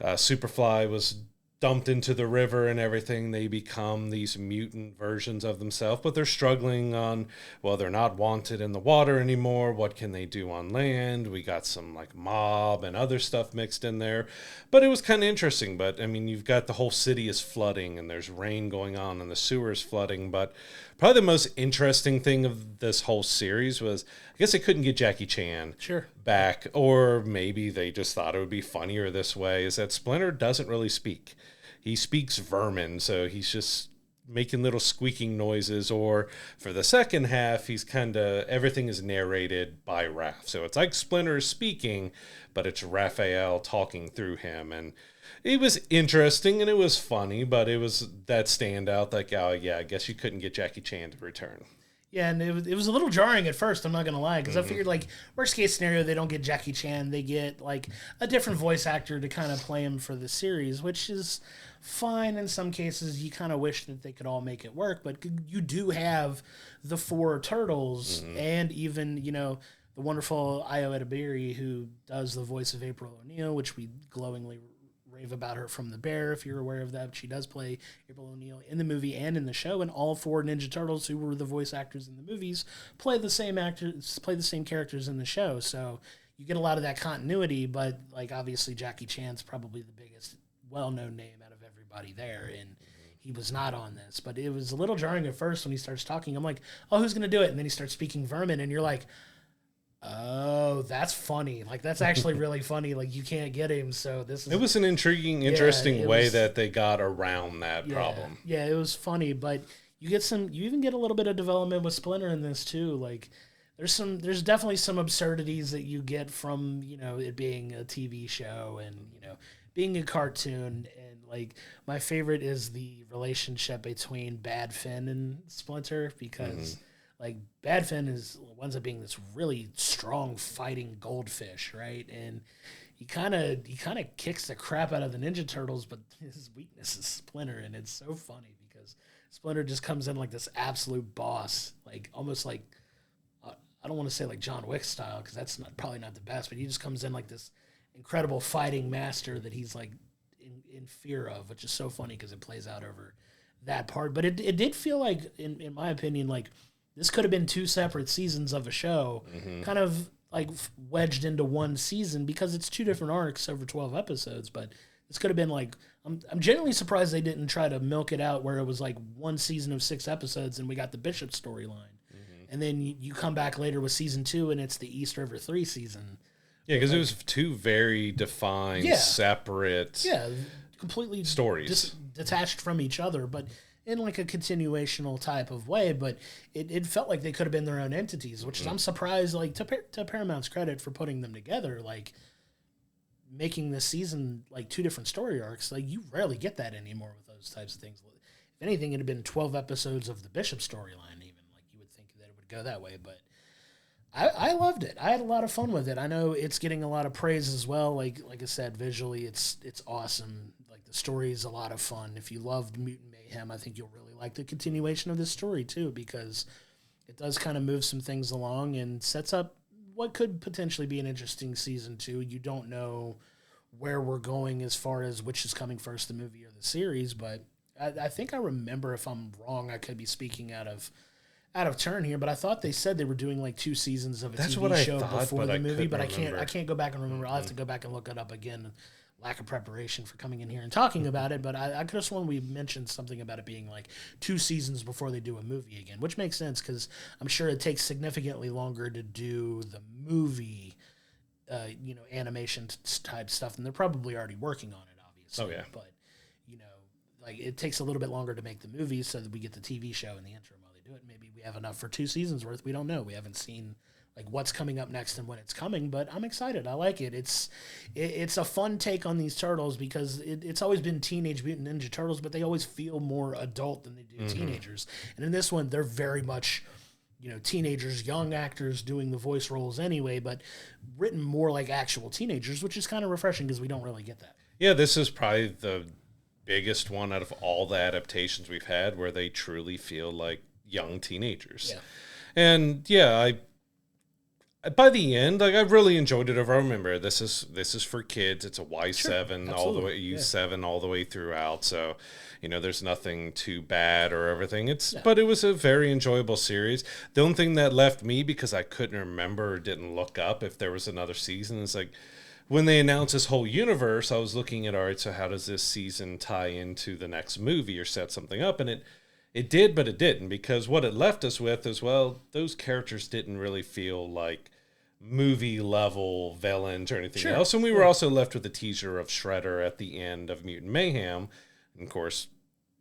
Superfly was dumped into the river and everything. They become these mutant versions of themselves, but they're struggling on, well, they're not wanted in the water anymore. What can they do on land? We got some like mob and other stuff mixed in there, but it was kind of interesting. But I mean, you've got the whole city is flooding and there's rain going on and the sewer is flooding. But probably the most interesting thing of this whole series was, I guess they couldn't get Jackie Chan back, or maybe they just thought it would be funnier this way, is that Splinter doesn't really speak. He speaks vermin, so he's just making little squeaking noises. Or for the second half, he's kind of, everything is narrated by Raph. So it's like Splinter is speaking, but it's Raphael talking through him. And it was interesting and it was funny, but it was that standout, like, oh yeah, I guess you couldn't get Jackie Chan to return. Yeah, and it was a little jarring at first, I'm not going to lie, because I figured, like, worst case scenario, they don't get Jackie Chan, they get, like, a different voice actor to kind of play him for the series, which is fine in some cases. You kind of wish that they could all make it work, but you do have the 4 turtles, and even, you know, the wonderful Io Edebiri, who does the voice of April O'Neil, which we glowingly rave about her from The Bear, if you're aware of that. She does play April O'Neil in the movie and in the show, and all 4 Ninja Turtles, who were the voice actors in the movies, play the same characters in the show. So you get a lot of that continuity, but like obviously Jackie Chan's probably the biggest well-known name out of everybody there, and he was not on this. But it was a little jarring at first when he starts talking. I'm like, oh, who's gonna do it? And then he starts speaking vermin, and you're like, oh, that's funny. Like, that's actually really funny. Like, you can't get him, so this is... It was an intriguing, interesting way that they got around that problem. Yeah, it was funny, but you even get a little bit of development with Splinter in this, too. Like, there's definitely some absurdities that you get from, you know, it being a TV show and, you know, being a cartoon. And, like, my favorite is the relationship between Bad Finn and Splinter, because... Like, Bad Finn winds up being this really strong fighting goldfish, right? And he kind of kicks the crap out of the Ninja Turtles, but his weakness is Splinter, and it's so funny because Splinter just comes in like this absolute boss, like almost like, I don't want to say like John Wick style, because that's probably not the best, but he just comes in like this incredible fighting master that he's like in fear of, which is so funny because it plays out over that part. But it did feel like, in my opinion, like, this could have been 2 separate seasons of a show, kind of like wedged into one season, because it's 2 different arcs over 12 episodes. But this could have been like, I'm genuinely surprised they didn't try to milk it out where it was like 1 season of 6 episodes and we got the Bishop storyline. And then you come back later with season 2 and it's the East River 3 season. Yeah, because it was 2 very defined, separate completely stories. Detached from each other, but in like a continuational type of way. But it felt like they could have been their own entities, which is, I'm surprised, like, to Paramount's credit for putting them together, like making this season like 2 different story arcs. Like, you rarely get that anymore with those types of things. If anything, it had been 12 episodes of the Bishop storyline, even. Like, you would think that it would go that way, but I loved it. I had a lot of fun with it. I know it's getting a lot of praise as well. Like I said, visually, it's awesome. Like, the story is a lot of fun. If you loved Mutant Mayhem, I think you'll really like the continuation of this story too, because it does kind of move some things along and sets up what could potentially be an interesting season 2. You don't know where we're going as far as which is coming first, the movie or the series, but I think I remember, if I'm wrong, I could be speaking out of turn here, but I thought they said they were doing like 2 seasons of a TV show before the movie, but I can't go back and remember. I'll have to go back and look it up again. Lack of preparation for coming in here and talking about it, but I could have sworn we mentioned something about it being like 2 seasons before they do a movie again, which makes sense because I'm sure it takes significantly longer to do the movie, animation type stuff, and they're probably already working on it, obviously. Oh yeah, but like, it takes a little bit longer to make the movie so that we get the TV show in the interim while they do it. Maybe we have enough for 2 seasons worth. We don't know. We haven't seen like what's coming up next and when it's coming, but I'm excited. I like it. It's a fun take on these turtles because it's always been Teenage Mutant Ninja Turtles, but they always feel more adult than they do teenagers. And in this one, they're very much, teenagers, young actors doing the voice roles anyway, but written more like actual teenagers, which is kind of refreshing because we don't really get that. Yeah, this is probably the biggest one out of all the adaptations we've had where they truly feel like young teenagers. Yeah. And yeah, by the end, like, I really enjoyed it. If I remember, this is for kids. It's a Y7 all the way, U7 all the way throughout. So, there's nothing too bad or everything. But it was a very enjoyable series. The only thing that left me, because I couldn't remember or didn't look up if there was another season, is like when they announced this whole universe, I was looking at, all right, so how does this season tie into the next movie or set something up? And it did, but it didn't, because what it left us with is, well, those characters didn't really feel like movie level villains or anything else. And we were also left with a teaser of Shredder at the end of Mutant Mayhem. And of course,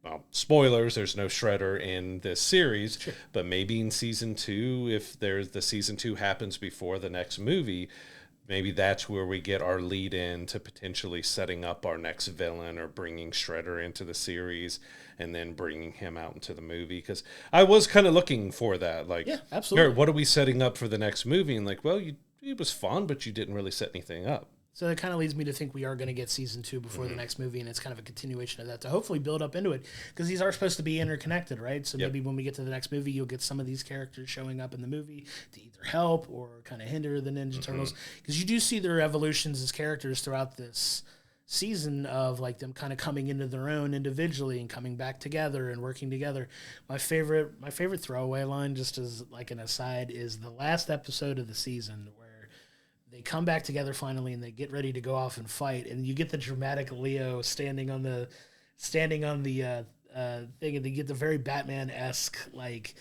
well, spoilers, there's no Shredder in this series, but maybe in season 2, if the season 2 happens before the next movie, maybe that's where we get our lead in to potentially setting up our next villain or bringing Shredder into the series and then bringing him out into the movie. Because I was kind of looking for that. Like, yeah, absolutely. What are we setting up for the next movie? And like, well, it was fun, but you didn't really set anything up. So that kind of leads me to think we are going to get season 2 before the next movie, and it's kind of a continuation of that to hopefully build up into it, because these are supposed to be interconnected, right? So maybe when we get to the next movie, you'll get some of these characters showing up in the movie to either help or kind of hinder the Ninja Turtles, because you do see their evolutions as characters throughout this season of like them kind of coming into their own individually and coming back together and working together. My favorite throwaway line, just as like an aside, is the last episode of the season where they come back together finally and they get ready to go off and fight, and you get the dramatic Leo standing on the thing, and they get the very Batman-esque like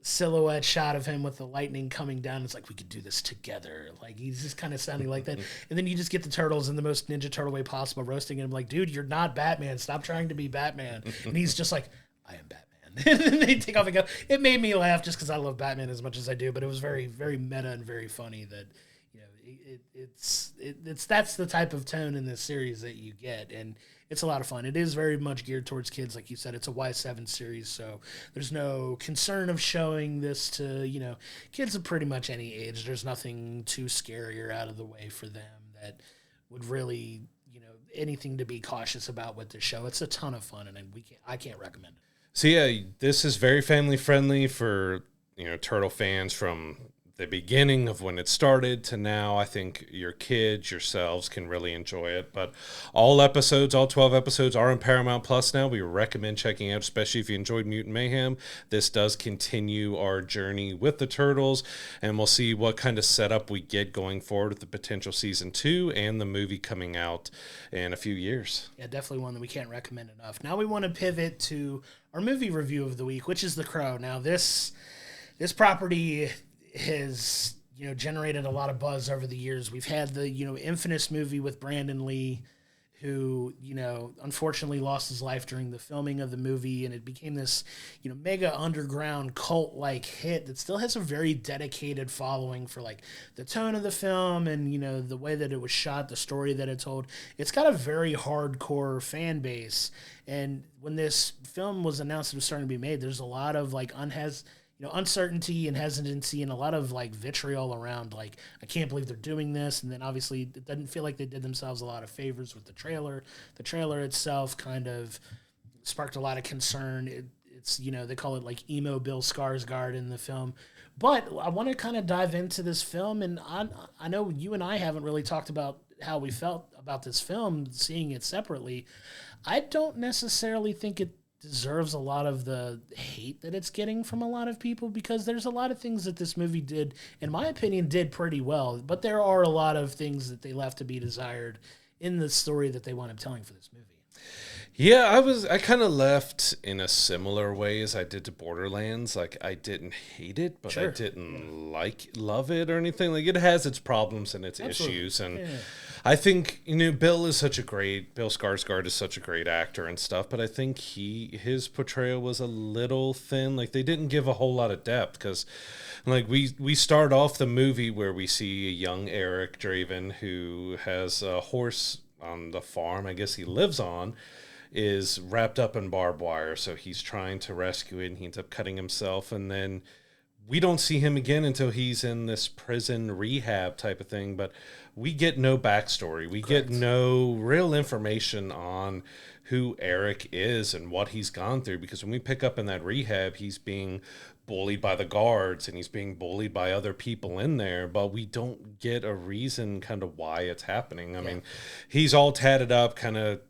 silhouette shot of him with the lightning coming down. It's like, we could do this together. Like, he's just kind of sounding like that. And then you just get the Turtles in the most Ninja Turtle way possible roasting him like, dude, you're not Batman. Stop trying to be Batman. And he's just like, I am Batman. And then they take off and go. It made me laugh just because I love Batman as much as I do, but it was very, very meta and very funny that, that's the type of tone in this series that you get, and it's a lot of fun. It is very much geared towards kids, like you said. It's a Y7 series, so there's no concern of showing this to kids of pretty much any age. There's nothing too scary or out of the way for them that would really anything to be cautious about with the show. It's a ton of fun, and I can't recommend it. So yeah, this is very family friendly for Turtle fans from the beginning of when it started to now. I think your kids, yourselves can really enjoy it. But all 12 episodes are on Paramount Plus now. We recommend checking out, especially if you enjoyed Mutant Mayhem. This does continue our journey with the Turtles, and we'll see what kind of setup we get going forward with the potential season 2 and the movie coming out in a few years. Yeah, definitely one that we can't recommend enough. Now we want to pivot to our movie review of the week, which is The Crow. Now this property has generated a lot of buzz over the years. We've had the infamous movie with Brandon Lee, who unfortunately lost his life during the filming of the movie, and it became this mega underground cult like hit that still has a very dedicated following for like the tone of the film and the way that it was shot, the story that it told. It's got a very hardcore fan base, and when this film was announced it was starting to be made, there's a lot of like uncertainty and hesitancy and a lot of like vitriol around like, I can't believe they're doing this. And then obviously it doesn't feel like they did themselves a lot of favors with the trailer. The trailer itself kind of sparked a lot of concern. It's they call it like emo Bill Skarsgård in the film. But I want to kind of dive into this film, and I know you and I haven't really talked about how we felt about this film, seeing it separately. I don't necessarily think it deserves a lot of the hate that it's getting from a lot of people, because there's a lot of things that this movie did, in my opinion, did pretty well, but there are a lot of things that they left to be desired in the story that they wound up telling for this movie. Yeah, I kind of left in a similar way as I did to Borderlands. Like, I didn't hate it, but I Sure. didn't love it or anything. Like, it has its problems and its Absolutely. issues, and Yeah. I think, Bill Skarsgård is such a great actor and stuff, but I think his portrayal was a little thin. Like, they didn't give a whole lot of depth, because like we start off the movie where we see a young Eric Draven who has a horse on the farm I guess he lives on, is wrapped up in barbed wire, so he's trying to rescue it and he ends up cutting himself, and then we don't see him again until he's in this prison rehab type of thing. But we get no backstory. We Correct. get no real information on who Eric is and what he's gone through, because when we pick up in that rehab, he's being bullied by the guards and he's being bullied by other people in there, but we don't get a reason kind of why it's happening. I mean, he's all tatted up, kind of.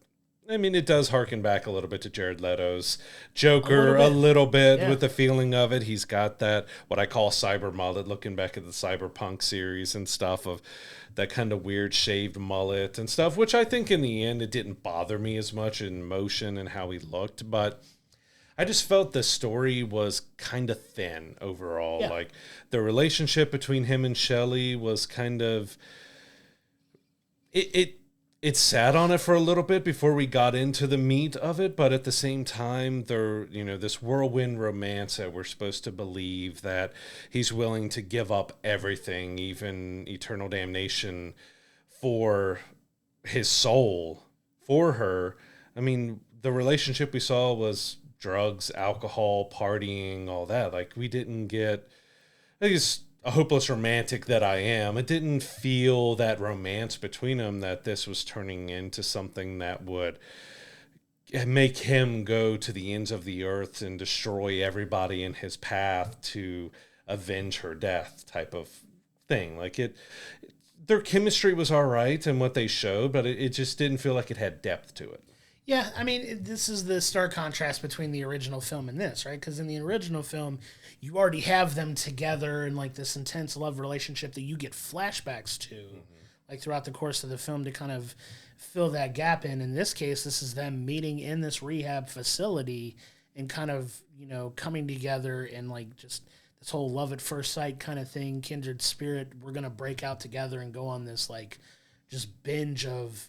I mean, it does harken back a little bit to Jared Leto's Joker, a little bit with the feeling of it. He's got that, what I call cyber mullet, looking back at the Cyberpunk series and stuff, of that kind of weird shaved mullet and stuff, which I think in the end, it didn't bother me as much in motion and how he looked. But I just felt the story was kind of thin overall. Yeah. Like, the relationship between him and Shelley was kind of... It sat on it for a little bit before we got into the meat of it, but at the same time, this whirlwind romance that we're supposed to believe that he's willing to give up everything, even eternal damnation, for his soul, for her. I mean, the relationship we saw was drugs, alcohol, partying, all that. Like, we didn't get... I guess, a hopeless romantic that I am, it didn't feel that romance between them, that this was turning into something that would make him go to the ends of the earth and destroy everybody in his path to avenge her death type of thing. Like, their chemistry was all right and what they showed, but it just didn't feel like it had depth to it. Yeah, I mean, this is the stark contrast between the original film and this, right? Because in the original film, you already have them together in like this intense love relationship that you get flashbacks to, like throughout the course of the film, to kind of fill that gap in. In this case, this is them meeting in this rehab facility and kind of, coming together and like just this whole love at first sight kind of thing, kindred spirit. We're going to break out together and go on this like just binge of,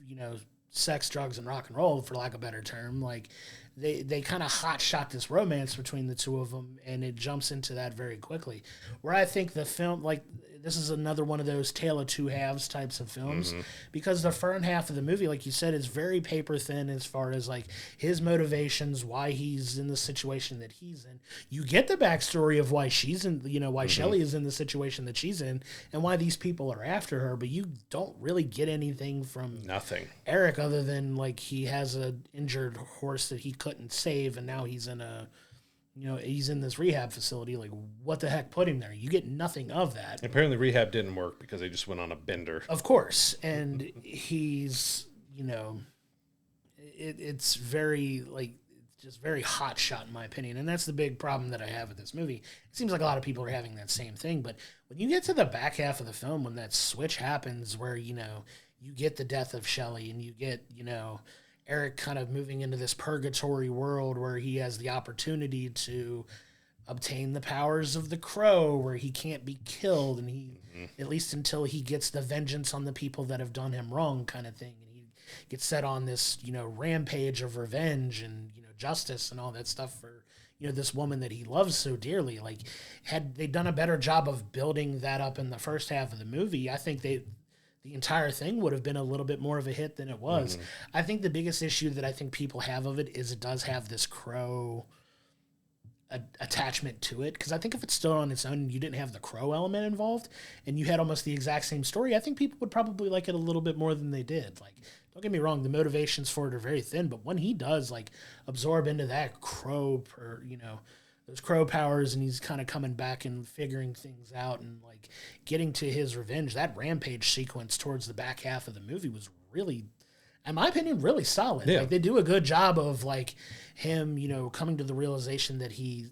sex, drugs, and rock and roll, for lack of a better term. Like, they kind of hot shot this romance between the two of them, and it jumps into that very quickly. Where I think the film, like, this is another one of those tale of two halves types of films, because the front half of the movie, like you said, is very paper thin as far as like his motivations, why he's in the situation that he's in. You get the backstory of why she's in, why Shelley is in the situation that she's in, and why these people are after her, but you don't really get anything from Eric, other than like he has an injured horse that he couldn't save, and now he's in he's in this rehab facility. Like, what the heck put him there? You get nothing of that. Apparently rehab didn't work because they just went on a bender. Of course. And he's, it's very, like, just very hot shot in my opinion. And that's the big problem that I have with this movie. It seems like a lot of people are having that same thing. But when you get to the back half of the film, when that switch happens where, you get the death of Shelley and you get, Eric kind of moving into this purgatory world where he has the opportunity to obtain the powers of the Crow, where he can't be killed, and he, at least until he gets the vengeance on the people that have done him wrong kind of thing. And he gets set on this, rampage of revenge and, justice and all that stuff for, this woman that he loves so dearly. Like, had they done a better job of building that up in the first half of the movie, I think the entire thing would have been a little bit more of a hit than it was. I think the biggest issue that I think people have of it is it does have this Crow attachment to it. Because I think if it stood on its own and you didn't have the Crow element involved and you had almost the exact same story, I think people would probably like it a little bit more than they did. Like, don't get me wrong, the motivations for it are very thin, but when he does like absorb into that Crow, those Crow powers, and he's kind of coming back and figuring things out and like getting to his revenge, that rampage sequence towards the back half of the movie was really, in my opinion, really solid. Yeah. Like, they do a good job of like him, coming to the realization that he's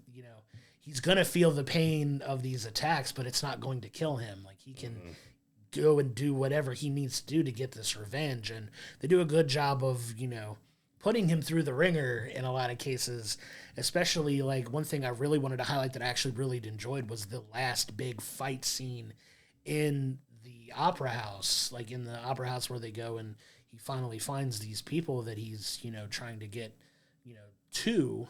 going to feel the pain of these attacks, but it's not going to kill him. Like, he can go and do whatever he needs to do to get this revenge. And they do a good job of, putting him through the ringer in a lot of cases, especially like one thing I really wanted to highlight that I actually really enjoyed was the last big fight scene in the opera house, like in the opera house where they go and he finally finds these people that he's, trying to get, to.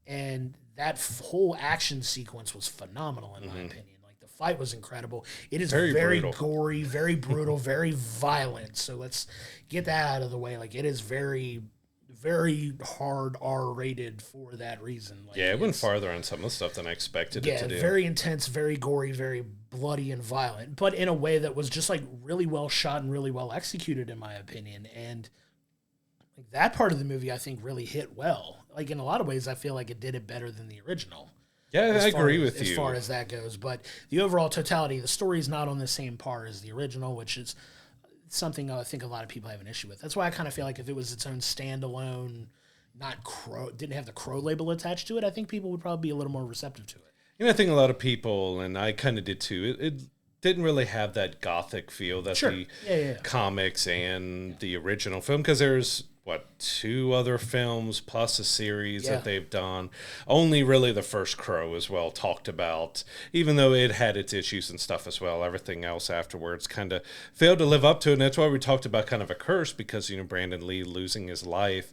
And that whole action sequence was phenomenal in my opinion. Like the fight was incredible. It is very gory, very brutal, very violent. So let's get that out of the way. Like it is very, very hard R-rated for that reason. Like, it went farther on some of the stuff than I expected it to do. Yeah, very intense, very gory, very bloody and violent, but in a way that was just like really well shot and really well executed in my opinion. And like that part of the movie I think really hit well. Like in a lot of ways I feel like it did it better than the original. Yeah, I agree with you. As far as that goes, but the overall totality, the story's not on the same par as the original, which is something I think a lot of people have an issue with. That's why I kind of feel like if it was its own standalone, not Crow, didn't have the Crow label attached to it, I think people would probably be a little more receptive to it. I think a lot of people, and I kind of did too, it didn't really have that gothic feel that the comics and the original film, because there's, 2 other films plus a series that they've done. Only really the first Crow is well talked about, even though it had its issues and stuff as well. Everything else afterwards kind of failed to live up to it, and that's why we talked about kind of a curse, because, Brandon Lee losing his life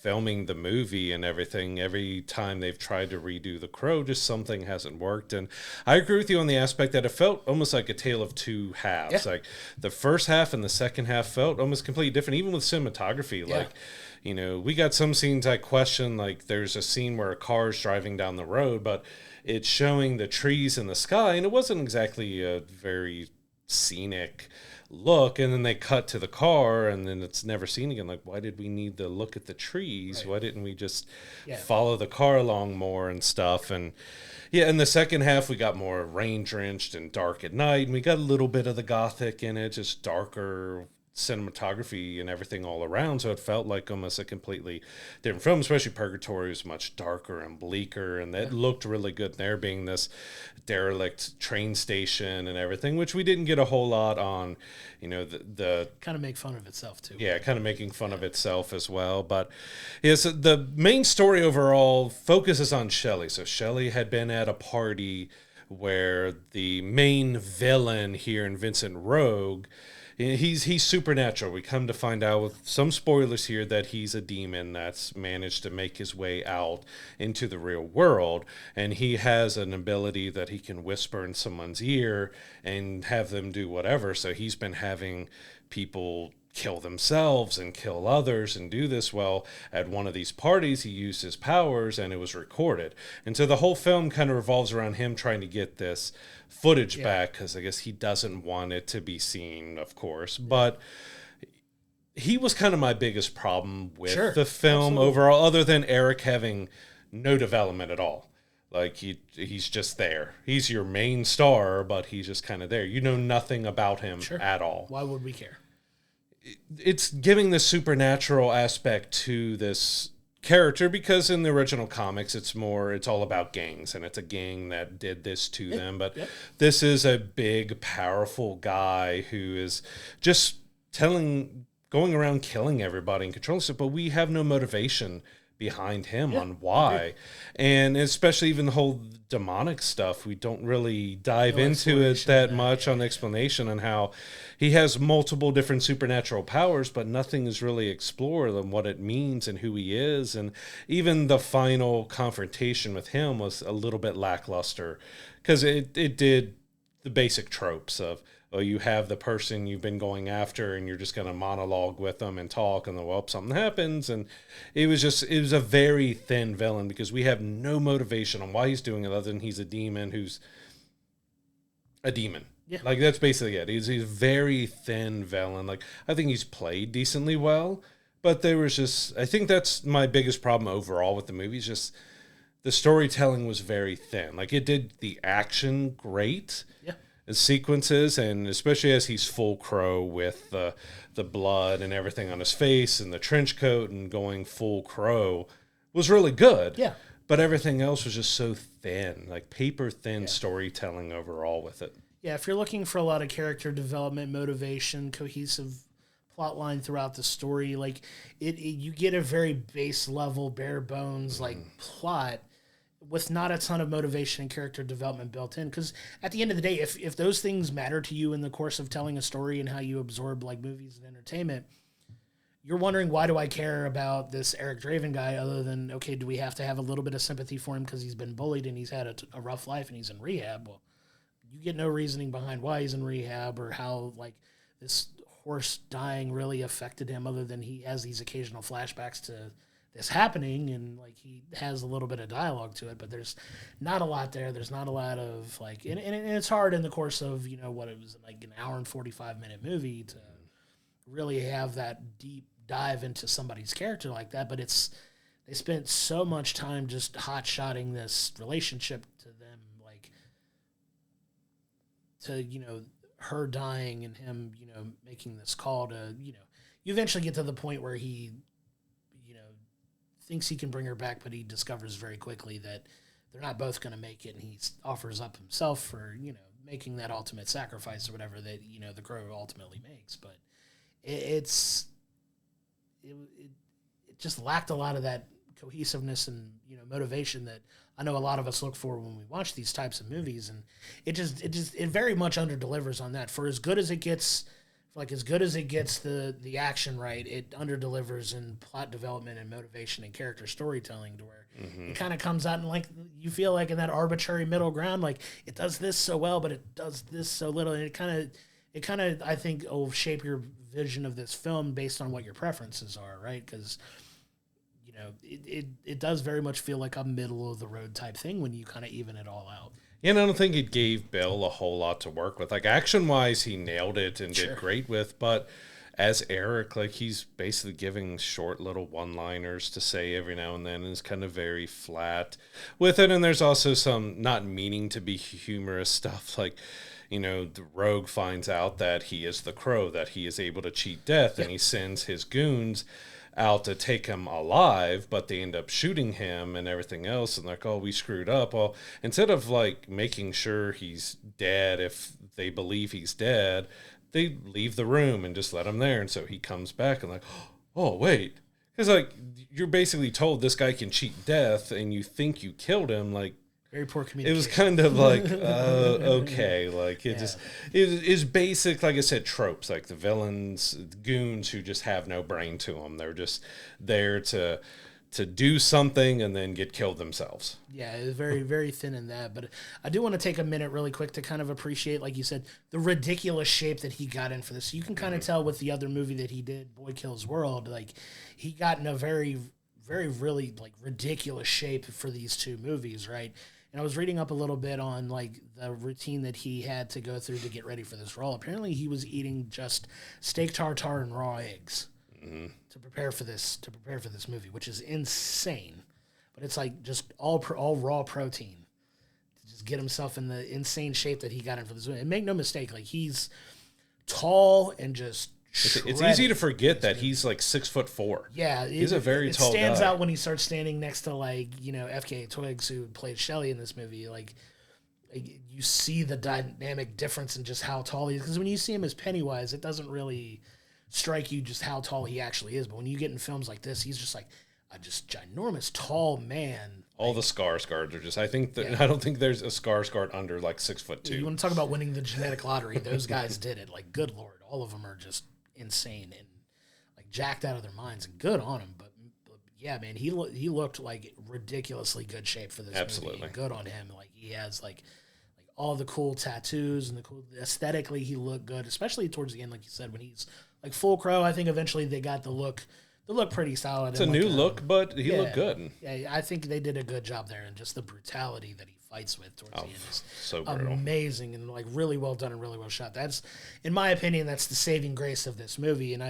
filming the movie and everything. Every time they've tried to redo The Crow, just something hasn't worked. And I agree with you on the aspect that it felt almost like a tale of two halves. Like the first half and the second half felt almost completely different, even with cinematography. Like, we got some scenes I question, like there's a scene where a car's driving down the road, but it's showing the trees in the sky, and it wasn't exactly a very scenic look, and then they cut to the car and then it's never seen again. Like, why did we need to look at the trees? Why didn't we just follow the car along more and stuff? And in the second half we got more rain drenched and dark at night, and we got a little bit of the gothic in it, just darker cinematography and everything all around, so it felt like almost a completely different film. Especially Purgatory was much darker and bleaker, and that looked really good there, being this derelict train station and everything, which we didn't get a whole lot on. The kind of make fun of itself too. Kind of making fun of itself as well. But so the main story overall focuses on Shelley. So Shelley had been at a party where the main villain here in Vincent Rogue, he's supernatural. We come to find out with some spoilers here that he's a demon that's managed to make his way out into the real world, and he has an ability that he can whisper in someone's ear and have them do whatever. So he's been having people kill themselves and kill others and do this. Well, at one of these parties he used his powers and it was recorded, and so the whole film kind of revolves around him trying to get this footage back, because I guess he doesn't want it to be seen, of course. But he was kind of my biggest problem with the film overall, other than Eric having no development at all. Like he's just there. He's your main star, but he's just kind of there. You know nothing about him at all. Why would we care? It's giving the supernatural aspect to this character, because in the original comics it's all about gangs, and it's a gang that did this to them. But this is a big, powerful guy who is just going around killing everybody and controlling stuff, but we have no motivation behind him on why. And especially even the whole demonic stuff, we don't really dive into it that much on the explanation on how he has multiple different supernatural powers, but nothing is really explored on what it means and who he is. And even the final confrontation with him was a little bit lackluster, because it did the basic tropes of, you have the person you've been going after and you're just going to monologue with them and talk, and then, something happens. And it was a very thin villain, because we have no motivation on why he's doing it other than he's a demon who's a demon. Yeah. Like, that's basically it. He's a very thin villain. Like, I think he's played decently well, but there was I think that's my biggest problem overall with the movie, is just the storytelling was very thin. Like, it did the action great. Yeah. Sequences, and especially as he's full Crow with the blood and everything on his face and the trench coat and going full Crow, was really good. Yeah. But everything else was just so thin, like paper thin storytelling overall with it. Yeah, if you're looking for a lot of character development, motivation, cohesive plot line throughout the story. Like you get a very base level, bare bones like plot with not a ton of motivation and character development built in. Because at the end of the day, if those things matter to you in the course of telling a story and how you absorb like movies and entertainment, you're wondering, why do I care about this Eric Draven guy other than, okay, do we have to have a little bit of sympathy for him because he's been bullied and he's had a rough life and he's in rehab? Well, you get no reasoning behind why he's in rehab or how like this horse dying really affected him, other than he has these occasional flashbacks to this happening, and like he has a little bit of dialogue to it, but there's not a lot there. There's not a lot of like, and it's hard in the course of, you know, what it was like an hour and 45-minute movie to really have that deep dive into somebody's character like that. But they spent so much time just hot-shotting this relationship to them, like to, you know, her dying and him, you know, making this call to, you know, you eventually get to the point where he, you know, thinks he can bring her back, but he discovers very quickly that they're not both going to make it, and he offers up himself for, you know, making that ultimate sacrifice or whatever that, you know, the crow ultimately makes. But it just lacked a lot of that cohesiveness and, you know, motivation that I know a lot of us look for when we watch these types of movies, and it very much under-delivers on that. For as good as it gets, the action right, it under-delivers in plot development and motivation and character storytelling, to where it kind of comes out and like you feel like in that arbitrary middle ground, like it does this so well, but it does this so little, and it kind of I think will shape your vision of this film based on what your preferences are, right? Because you know, it does very much feel like a middle of the road type thing when you kind of even it all out. Yeah, and I don't think it gave Bill a whole lot to work with. Like, action-wise, he nailed it and did great with, but as Eric, like, he's basically giving short little one-liners to say every now and then, and it's kind of very flat with it. And there's also some not meaning to be humorous stuff, like, you know, the rogue finds out that he is the crow, that he is able to cheat death, and he sends his goons out to take him alive, but they end up shooting him and everything else, and like, oh, we screwed up. Well, instead of like making sure he's dead, if they believe he's dead, they leave the room and just let him there, and so he comes back and like, oh wait, because like you're basically told this guy can cheat death and you think you killed him. Like, very poor communication. It was kind of like, okay, like it is basic, like I said, tropes, like the villains, goons who just have no brain to them. They're just there to do something and then get killed themselves. Yeah, it was very, very thin in that. But I do want to take a minute really quick to kind of appreciate, like you said, the ridiculous shape that he got in for this. So you can kind of tell with the other movie that he did, Boy Kills World, like he got in a very, very, really like ridiculous shape for these two movies, right? And I was reading up a little bit on like the routine that he had to go through to get ready for this role. Apparently, he was eating just steak tartare and raw eggs to prepare for this movie, which is insane. But it's like just all raw protein to just get himself in the insane shape that he got in for this movie. And make no mistake, like he's tall and just. It's easy to forget that he's like 6'4". Yeah, he's a very tall guy. It stands out when he starts standing next to like, you know, FKA Twigs, who played Shelley in this movie. Like you see the dynamic difference in just how tall he is. Because when you see him as Pennywise, it doesn't really strike you just how tall he actually is. But when you get in films like this, he's just like a just ginormous tall man. All the Skarsgårds are just. I don't think there's a Skarsgård under like 6'2". You want to talk about winning the genetic lottery? Those guys did it. Like, good Lord, all of them are just insane and like jacked out of their minds, and good on him. But yeah, man, he looked like ridiculously good shape for this Absolutely. movie. Good on him. Like he has like all the cool tattoos and the cool aesthetically he looked good, especially towards the end, like you said, when he's like full crow. I think eventually they got the look pretty solid. It's a new look, but he looked good. Yeah, I think they did a good job there, and just the brutality that he fights with towards the end is so brutal. Amazing, and like really well done and really well shot. That's, in my opinion, that's the saving grace of this movie. And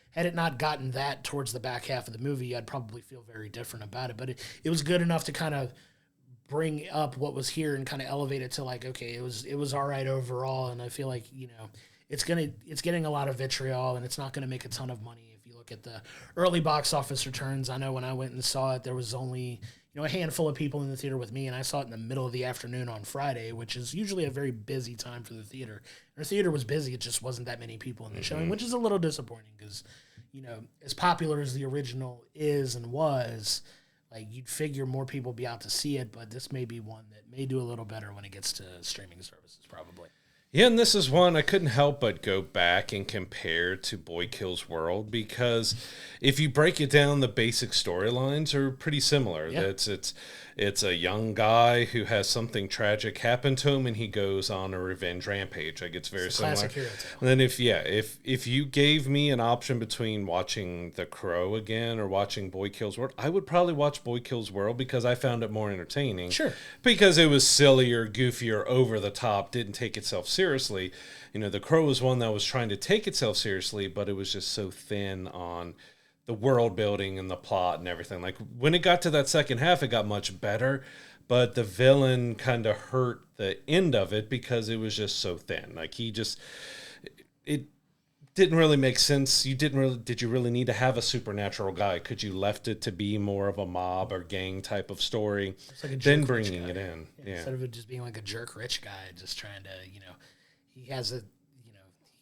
had it not gotten that towards the back half of the movie, I'd probably feel very different about it. But it was good enough to kind of bring up what was here and kind of elevate it to like, okay, it was all right overall. And I feel like, you know, it's getting a lot of vitriol, and it's not going to make a ton of money. If you look at the early box office returns, I know when I went and saw it, there was only, a handful of people in the theater with me, and I saw it in the middle of the afternoon on Friday, which is usually a very busy time for the theater. Our theater was busy; it just wasn't that many people in the showing, which is a little disappointing because, as popular as the original is and was, like you'd figure more people be out to see it, but this may be one that may do a little better when it gets to streaming services, probably. Yeah, and this is one I couldn't help but go back and compare to Boy Kills World, because if you break it down, the basic storylines are pretty similar. Yeah. It's a young guy who has something tragic happen to him, and he goes on a revenge rampage. Like, it's very similar. Classic hero tale. And then if you gave me an option between watching The Crow again or watching Boy Kills World, I would probably watch Boy Kills World because I found it more entertaining. Sure. Because it was sillier, goofier, over the top, didn't take itself seriously. The Crow was one that was trying to take itself seriously, but it was just so thin on the world building and the plot and everything. Like, when it got to that second half, it got much better, but the villain kind of hurt the end of it because it was just so thin. Like, it didn't really make sense. Did you really need to have a supernatural guy? Could you left it to be more of a mob or gang type of story, then bringing it in? Yeah. Instead of it just being like a jerk rich guy just trying to, he has he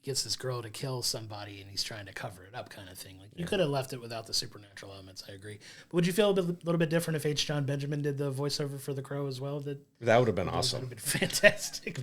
gets this girl to kill somebody and he's trying to cover it up, kind of thing. Like, you could have left it without the supernatural elements. I agree. But would you feel a little bit different if H. John Benjamin did the voiceover for The Crow as well? That would have been awesome. That would have been fantastic.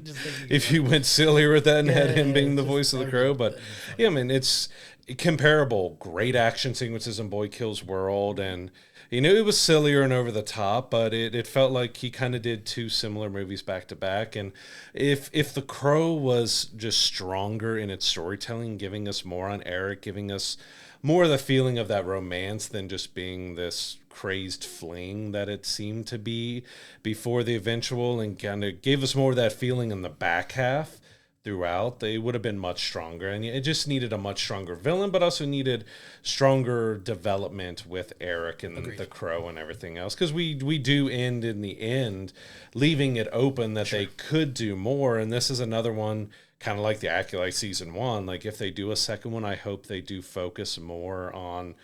If you went sillier with that and had him being the voice of the Crow. But yeah, I mean, it's comparable. Great action sequences in Boy Kills World, and it was sillier and over the top, but it felt like he kind of did two similar movies back to back. And if The Crow was just stronger in its storytelling, giving us more on Eric, giving us more of the feeling of that romance than just being this crazed fling that it seemed to be before the eventual, and kind of gave us more of that feeling in the back half throughout, they would have been much stronger. And it just needed a much stronger villain, but also needed stronger development with Eric and the Crow and everything else. Because we do end in the end leaving it open that they could do more. And this is another one, kind of like the Acolyte season 1. Like, if they do a second one, I hope they do focus more on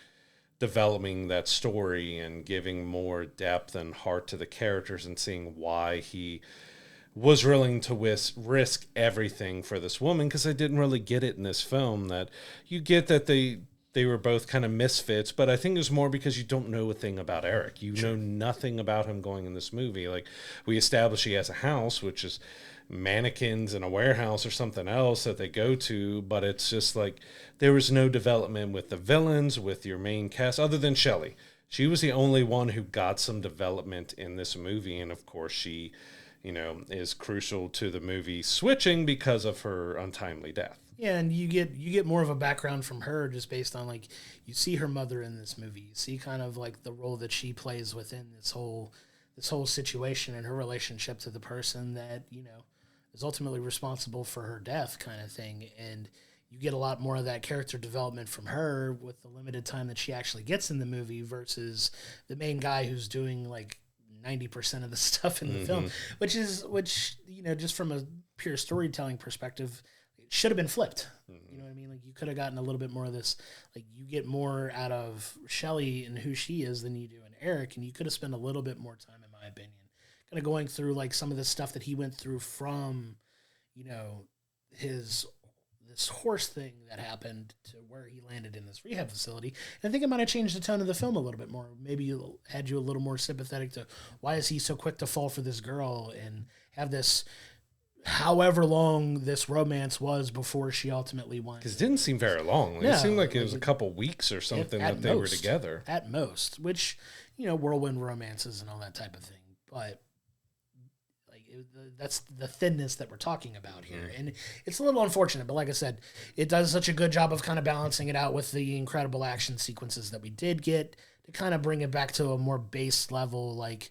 developing that story and giving more depth and heart to the characters and seeing why he was willing to risk everything for this woman, because I didn't really get it in this film. That you get that they were both kind of misfits, but I think it was more because you don't know a thing about Eric. You know nothing about him going in this movie. Like, we establish he has a house, which is mannequins in a warehouse or something else that they go to, but it's just like there was no development with the villains, with your main cast, other than Shelley. She was the only one who got some development in this movie, and of course she is crucial to the movie switching because of her untimely death. Yeah, and you get more of a background from her just based on, like, you see her mother in this movie. You see kind of like the role that she plays within this whole situation and her relationship to the person that, is ultimately responsible for her death, kind of thing. And you get a lot more of that character development from her with the limited time that she actually gets in the movie versus the main guy who's doing like 90% of the stuff in the film, which just from a pure storytelling perspective, it should have been flipped. You know what I mean? Like, you could have gotten a little bit more of this, like, you get more out of Shelley and who she is than you do in Eric, and you could have spent a little bit more time, in my opinion, kind of going through like some of the stuff that he went through from, this horse thing that happened to where he landed in this rehab facility. And I think it might have changed the tone of the film a little bit more. Maybe had you a little more sympathetic to why is he so quick to fall for this girl and have this, however long this romance was before she ultimately won. Because it didn't seem very long. It seemed like it was a couple weeks or something that they were together. At most, which, whirlwind romances and all that type of thing. But that's the thinness that we're talking about here. And it's a little unfortunate, but like I said, it does such a good job of kind of balancing it out with the incredible action sequences that we did get to kind of bring it back to a more base level, like,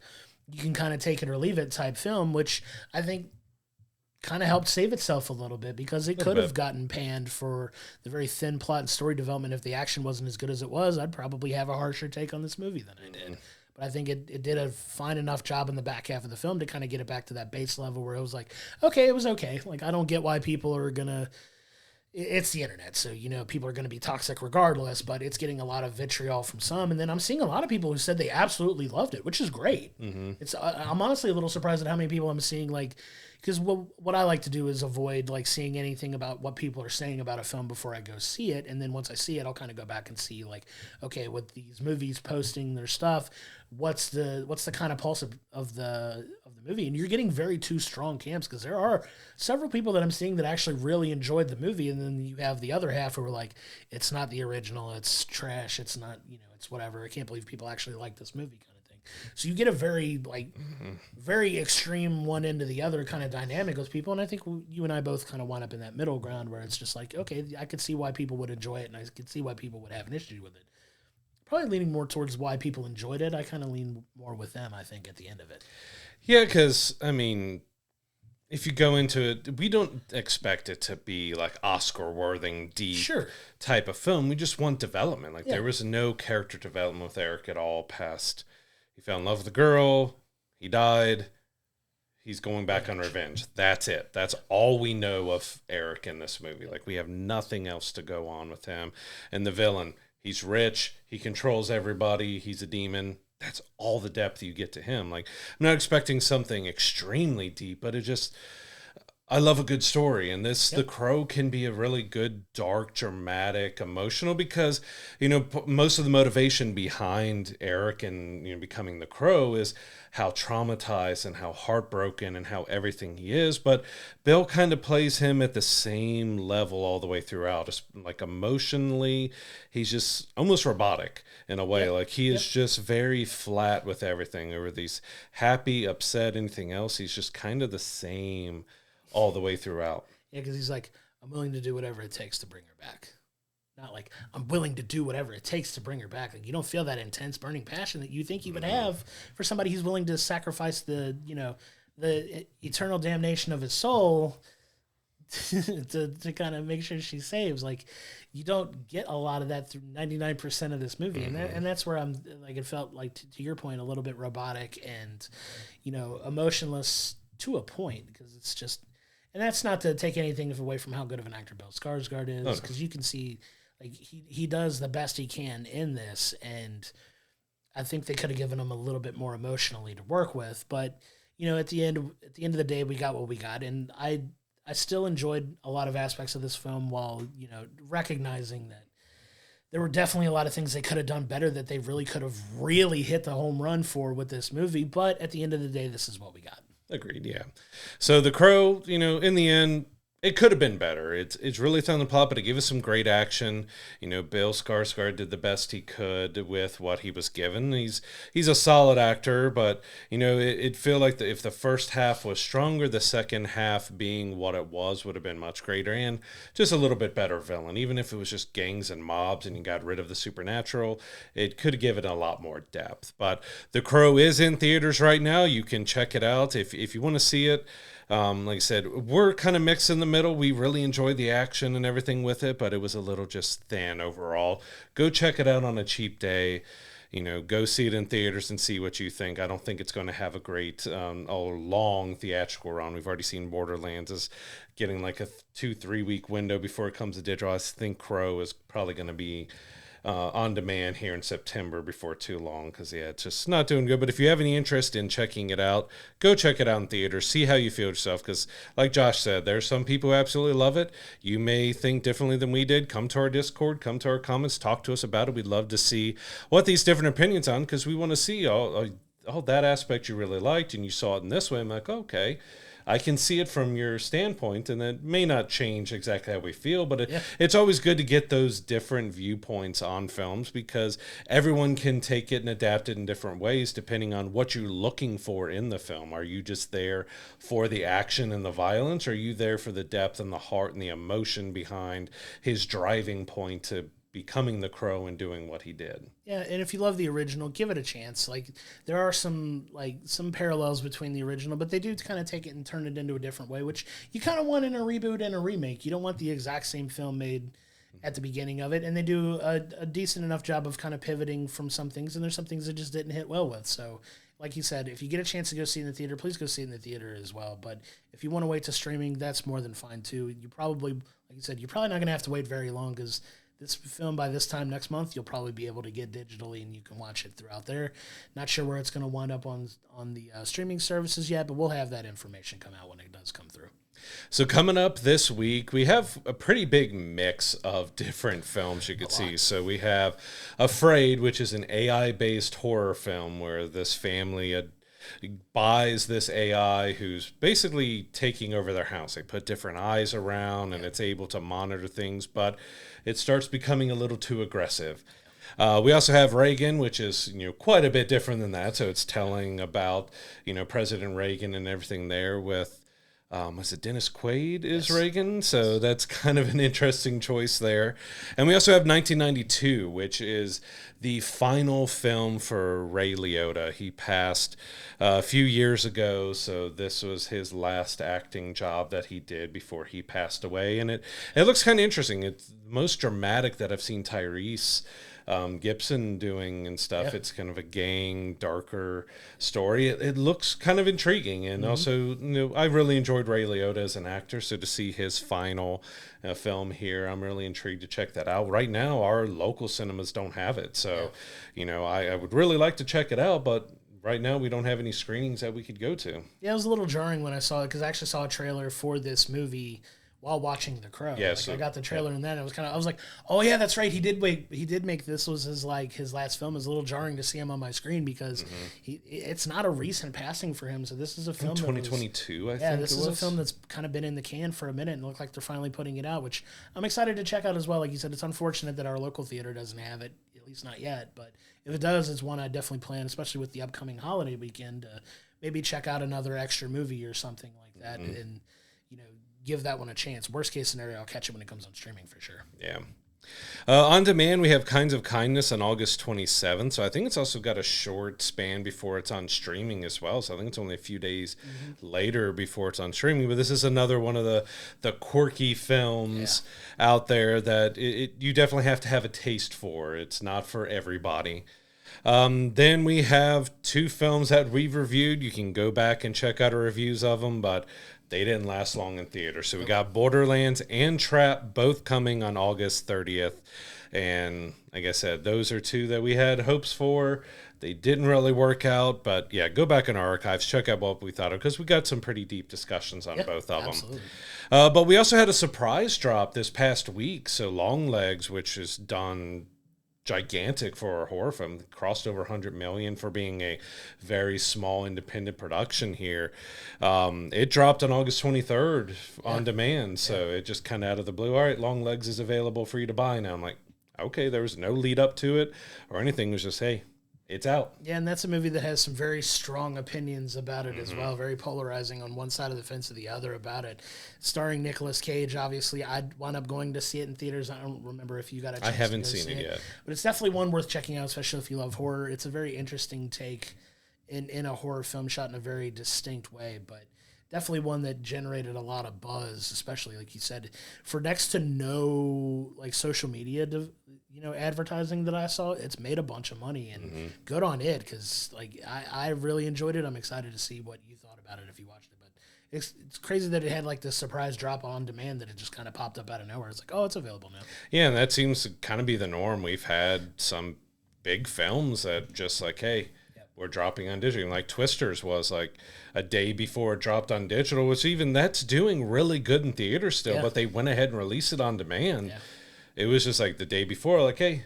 you can kind of take it or leave it type film, which I think kind of helped save itself a little bit, because it could have gotten panned for the very thin plot and story development. If the action wasn't as good as it was, I'd probably have a harsher take on this movie than I did. But I think it did a fine enough job in the back half of the film to kind of get it back to that base level where it was like, okay, it was okay. Like, I don't get why people are going to, it's the internet, so people are going to be toxic regardless, but it's getting a lot of vitriol from some, and then I'm seeing a lot of people who said they absolutely loved it, which is great. It's I'm honestly a little surprised at how many people I'm seeing, like, because what I like to do is avoid like seeing anything about what people are saying about a film before I go see it, and then once I see it, I'll kind of go back and see, like, okay, with these movies posting their stuff, what's the kind of pulse of the movie, and you're getting very two strong camps, because there are several people that I'm seeing that actually really enjoyed the movie, and then you have the other half who are like, it's not the original, it's trash, it's not, it's whatever, I can't believe people actually like this movie kind of thing. So you get a very very extreme one end to the other kind of dynamic with people, and I think you and I both kind of wind up in that middle ground where it's just like, okay, I could see why people would enjoy it, and I could see why people would have an issue with it. Probably leaning more towards why people enjoyed it. I kind of lean more with them, I think, at the end of it. Yeah, because, I mean, if you go into it, we don't expect it to be like Oscar-worthy, deep type of film. We just want development. Like, there was no character development with Eric at all past he fell in love with the girl, he died, he's going back on revenge. That's it. That's all we know of Eric in this movie. Like, we have nothing else to go on with him. And the villain, he's rich, he controls everybody, he's a demon. That's all the depth you get to him. Like, I'm not expecting something extremely deep, but I love a good story. And The Crow can be a really good, dark, dramatic, emotional, because, most of the motivation behind Eric and, becoming the Crow is how traumatized and how heartbroken and how everything he is. But Bill kind of plays him at the same level all the way throughout. Just like emotionally, he's just almost robotic in a way. Like, he is just very flat with everything. Over these happy, upset, anything else, he's just kind of the same all the way throughout. Yeah, because he's like, I'm willing to do whatever it takes to bring her back. Not like, I'm willing to do whatever it takes to bring her back. Like, you don't feel that intense, burning passion that you think you would have for somebody who's willing to sacrifice the eternal damnation of his soul to kind of make sure she saves. Like, you don't get a lot of that through 99% of this movie. And that's where I'm like, it felt like, to your point, a little bit robotic and, emotionless to a point, because it's just, and that's not to take anything away from how good of an actor Bill Skarsgård is, because you can see, like, he does the best he can in this, and I think they could have given him a little bit more emotionally to work with. But at the end of the day, we got what we got, and I still enjoyed a lot of aspects of this film, while recognizing that there were definitely a lot of things they could have done better, that they really could have really hit the home run for with this movie. But at the end of the day, this is what we got. Agreed, yeah. So The Crow, in the end, it could have been better. It's really thin on the plot, but it gave us some great action. Bill Skarsgård did the best he could with what he was given. He's a solid actor, but it feel like if the first half was stronger, the second half, being what it was, would have been much greater, and just a little bit better villain. Even if it was just gangs and mobs and you got rid of the supernatural, it could have given a lot more depth. But The Crow is in theaters right now. You can check it out if you want to see it. Like I said, we're kind of mixed in the middle. We really enjoyed the action and everything with it, but it was a little just thin overall. Go check it out on a cheap day. Go see it in theaters and see what you think. I don't think it's going to have a great, long theatrical run. We've already seen Borderlands is getting like a 2-3 week window before it comes to digital. I think Crow is probably going to be on demand here in September before too long, because it's just not doing good. But if you have any interest in checking it out, go check it out in theaters, see how you feel yourself, because like Josh said, there's some people who absolutely love it. You may think differently than we did. Come to our Discord, come to our comments, talk to us about it. We'd love to see what these different opinions on, because we want to see all that aspect you really liked and you saw it in this way. I'm like, okay, I can see it from your standpoint, and it may not change exactly how we feel, but it's always good to get those different viewpoints on films, because everyone can take it and adapt it in different ways depending on what you're looking for in the film. Are you just there for the action and the violence? Or are you there for the depth and the heart and the emotion behind his driving point to becoming the Crow and doing what he did? Yeah, and if you love the original, give it a chance. Like, there are some parallels between the original, but they do kind of take it and turn it into a different way, which you kind of want in a reboot and a remake. You don't want the exact same film made at the beginning of it, and they do a decent enough job of kind of pivoting from some things, and there's some things that just didn't hit well with. So, like you said, if you get a chance to go see it in the theater, please go see it in the theater as well. But if you want to wait to streaming, that's more than fine too. You probably, like you said, you're probably not going to have to wait very long because this film by this time next month, you'll probably be able to get digitally and you can watch it throughout there. Not sure where it's going to wind up on the streaming services yet, but we'll have that information come out when it does come through. So coming up this week, we have a pretty big mix of different films you could see. So we have Afraid, which is an AI-based horror film where this family buys this AI who's basically taking over their house. They put different eyes around and it's able to monitor things, but it starts becoming a little too aggressive. We also have Reagan, which is, quite a bit different than that. So it's telling about, President Reagan and everything there with, was it Dennis Quaid is Reagan? So that's kind of an interesting choice there. And we also have 1992, which is the final film for Ray Liotta. He passed a few years ago, so this was his last acting job that he did before he passed away. And it looks kind of interesting. It's the most dramatic that I've seen Tyrese Gibson doing and stuff. Yeah. It's kind of a gang, darker story. It looks kind of intriguing, and also, I really enjoyed Ray Liotta as an actor. So to see his final film here, I'm really intrigued to check that out. Right now, our local cinemas don't have it, so I would really like to check it out, but right now we don't have any screenings that we could go to. Yeah, it was a little jarring when I saw it because I actually saw a trailer for this movie while watching The Crow. Yeah, so I got the trailer and then I was like, oh yeah, that's right. He did make this was his last film. It's a little jarring to see him on my screen because it's not a recent passing for him. So this is a film 2022, I think. Yeah, this is a film that's kind of been in the can for a minute and looked like they're finally putting it out, which I'm excited to check out as well. Like you said, it's unfortunate that our local theater doesn't have it, at least not yet. But if it does, it's one I definitely plan, especially with the upcoming holiday weekend, to maybe check out another extra movie or something like that and give that one a chance. Worst case scenario, I'll catch it when it comes on streaming for sure. Yeah. On demand, we have Kinds of Kindness on August 27th. So I think it's also got a short span before it's on streaming as well. So I think it's only a few days later before it's on streaming. But this is another one of the quirky films out there that you definitely have to have a taste for. It's not for everybody. Then we have two films that we've reviewed. You can go back and check out our reviews of them, but they didn't last long in theater. So we got Borderlands and Trap both coming on August 30th. And like I said, those are two that we had hopes for. They didn't really work out, but yeah, go back in our archives, check out what we thought of, because we got some pretty deep discussions on both of them. But we also had a surprise drop this past week. So Longlegs, which is done gigantic for a horror film, crossed over 100 million for being a very small independent production here. It dropped on August 23rd on demand, so it just kind of out of the blue. All right, Longlegs is available for you to buy now. I'm like, okay, there was no lead up to it or anything. It was just, hey, it's out. Yeah, and that's a movie that has some very strong opinions about it as well, very polarizing on one side of the fence or the other about it. Starring Nicolas Cage, obviously. I'd wound up going to see it in theaters. I don't remember if you got a chance I haven't to go seen it yet. But it's definitely one worth checking out, especially if you love horror. It's a very interesting take in a horror film shot in a very distinct way, but definitely one that generated a lot of buzz, especially, like you said, for next to no social media advertising that I saw. It's made a bunch of money, and good on it, because I really enjoyed it. I'm excited to see what you thought about it if you watched it. But it's crazy that it had this surprise drop on demand that it just kind of popped up out of nowhere. It's like, oh, it's available now. Yeah, and that seems to kind of be the norm. We've had some big films that just hey, we're dropping on digital. Like Twisters was a day before it dropped on digital, which even that's doing really good in theaters still, but they went ahead and released it on demand. Yeah. It was just the day before, hey,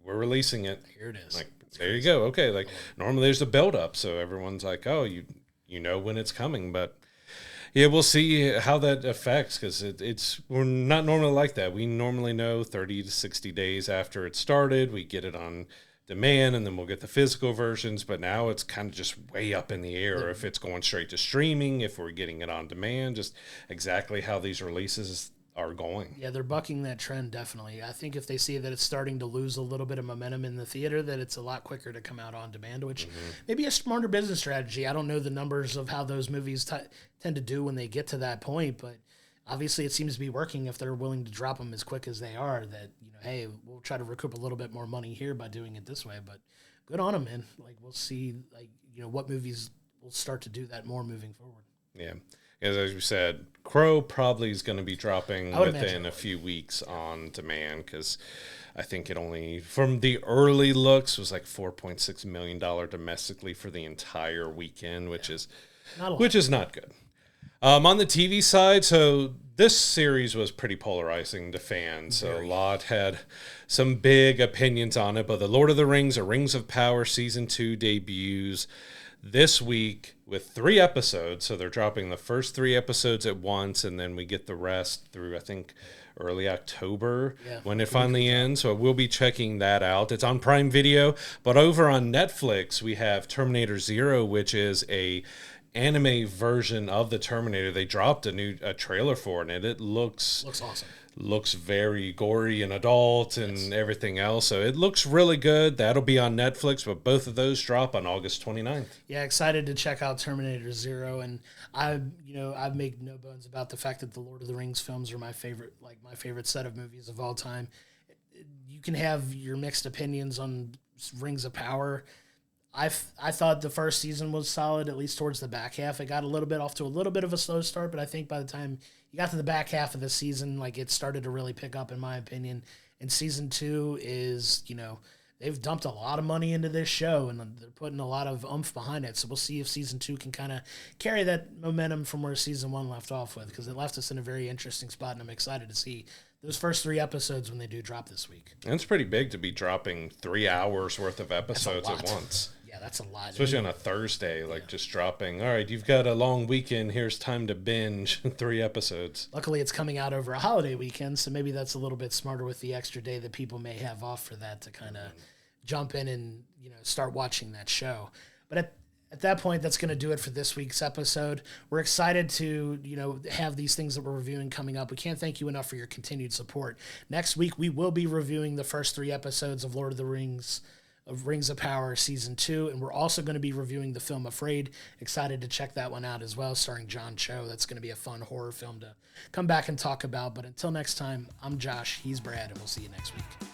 we're releasing it. Here it is. There you go. Okay. Normally there's a build up, so everyone's oh, you know when it's coming, but yeah, we'll see how that affects, because we're not normally like that. We normally know 30 to 60 days after it started, we get it on demand, and then we'll get the physical versions. But now it's kind of just way up in the air if it's going straight to streaming, if we're getting it on demand, just exactly how these releases are going. Yeah, they're bucking that trend, definitely. I think if they see that it's starting to lose a little bit of momentum in the theater, that it's a lot quicker to come out on demand, which maybe a smarter business strategy. I don't know the numbers of how those movies tend to do when they get to that point, but obviously it seems to be working if they're willing to drop them as quick as they are, that, hey, we'll try to recoup a little bit more money here by doing it this way. But good on them, man. Like, we'll see, like, what movies will start to do that more moving forward. Yeah. As you said, Crow probably is going to be dropping within a few weeks on demand, because I think it only, from the early looks, was like $4.6 million domestically for the entire weekend, which is not good. On the TV side, so this series was pretty polarizing to fans. So a lot had some big opinions on it, but The Lord of the Rings, or Rings of Power Season 2 debuts this week with 3 episodes. So they're dropping the first 3 episodes at once, and then we get the rest through, I think, early October when it finally ends. So we'll be checking that out. It's on Prime Video, but over on Netflix, we have Terminator Zero, which is a anime version of the Terminator. They dropped a trailer for it, and it looks awesome. Looks very gory and adult and everything else. So it looks really good. That'll be on Netflix, but both of those drop on August 29th. Yeah, excited to check out Terminator Zero. And I make no bones about the fact that the Lord of the Rings films are my favorite set of movies of all time. You can have your mixed opinions on Rings of Power. I thought the first season was solid, at least towards the back half. It got off to a little bit of a slow start, but I think by the time you got to the back half of the season, like, it started to really pick up, in my opinion. And season 2 is, they've dumped a lot of money into this show, and they're putting a lot of oomph behind it. So we'll see if season 2 can kind of carry that momentum from where season 1 left off with, because it left us in a very interesting spot, and I'm excited to see those first 3 episodes when they do drop this week. And it's pretty big to be dropping 3 hours worth of episodes at once. Yeah, that's a lot. Especially on a Thursday, just dropping, all right, you've got a long weekend, here's time to binge 3 episodes. Luckily, it's coming out over a holiday weekend, so maybe that's a little bit smarter with the extra day that people may have off for that, to kind of jump in and, start watching that show. But at that point, that's going to do it for this week's episode. We're excited to, have these things that we're reviewing coming up. We can't thank you enough for your continued support. Next week, we will be reviewing the first 3 episodes of Lord of the Rings, of Rings of Power Season 2, and we're also going to be reviewing the film Afraid. Excited to check that one out as well, starring John Cho. That's going to be a fun horror film to come back and talk about. But until next time, I'm Josh, he's Brad, and we'll see you next week.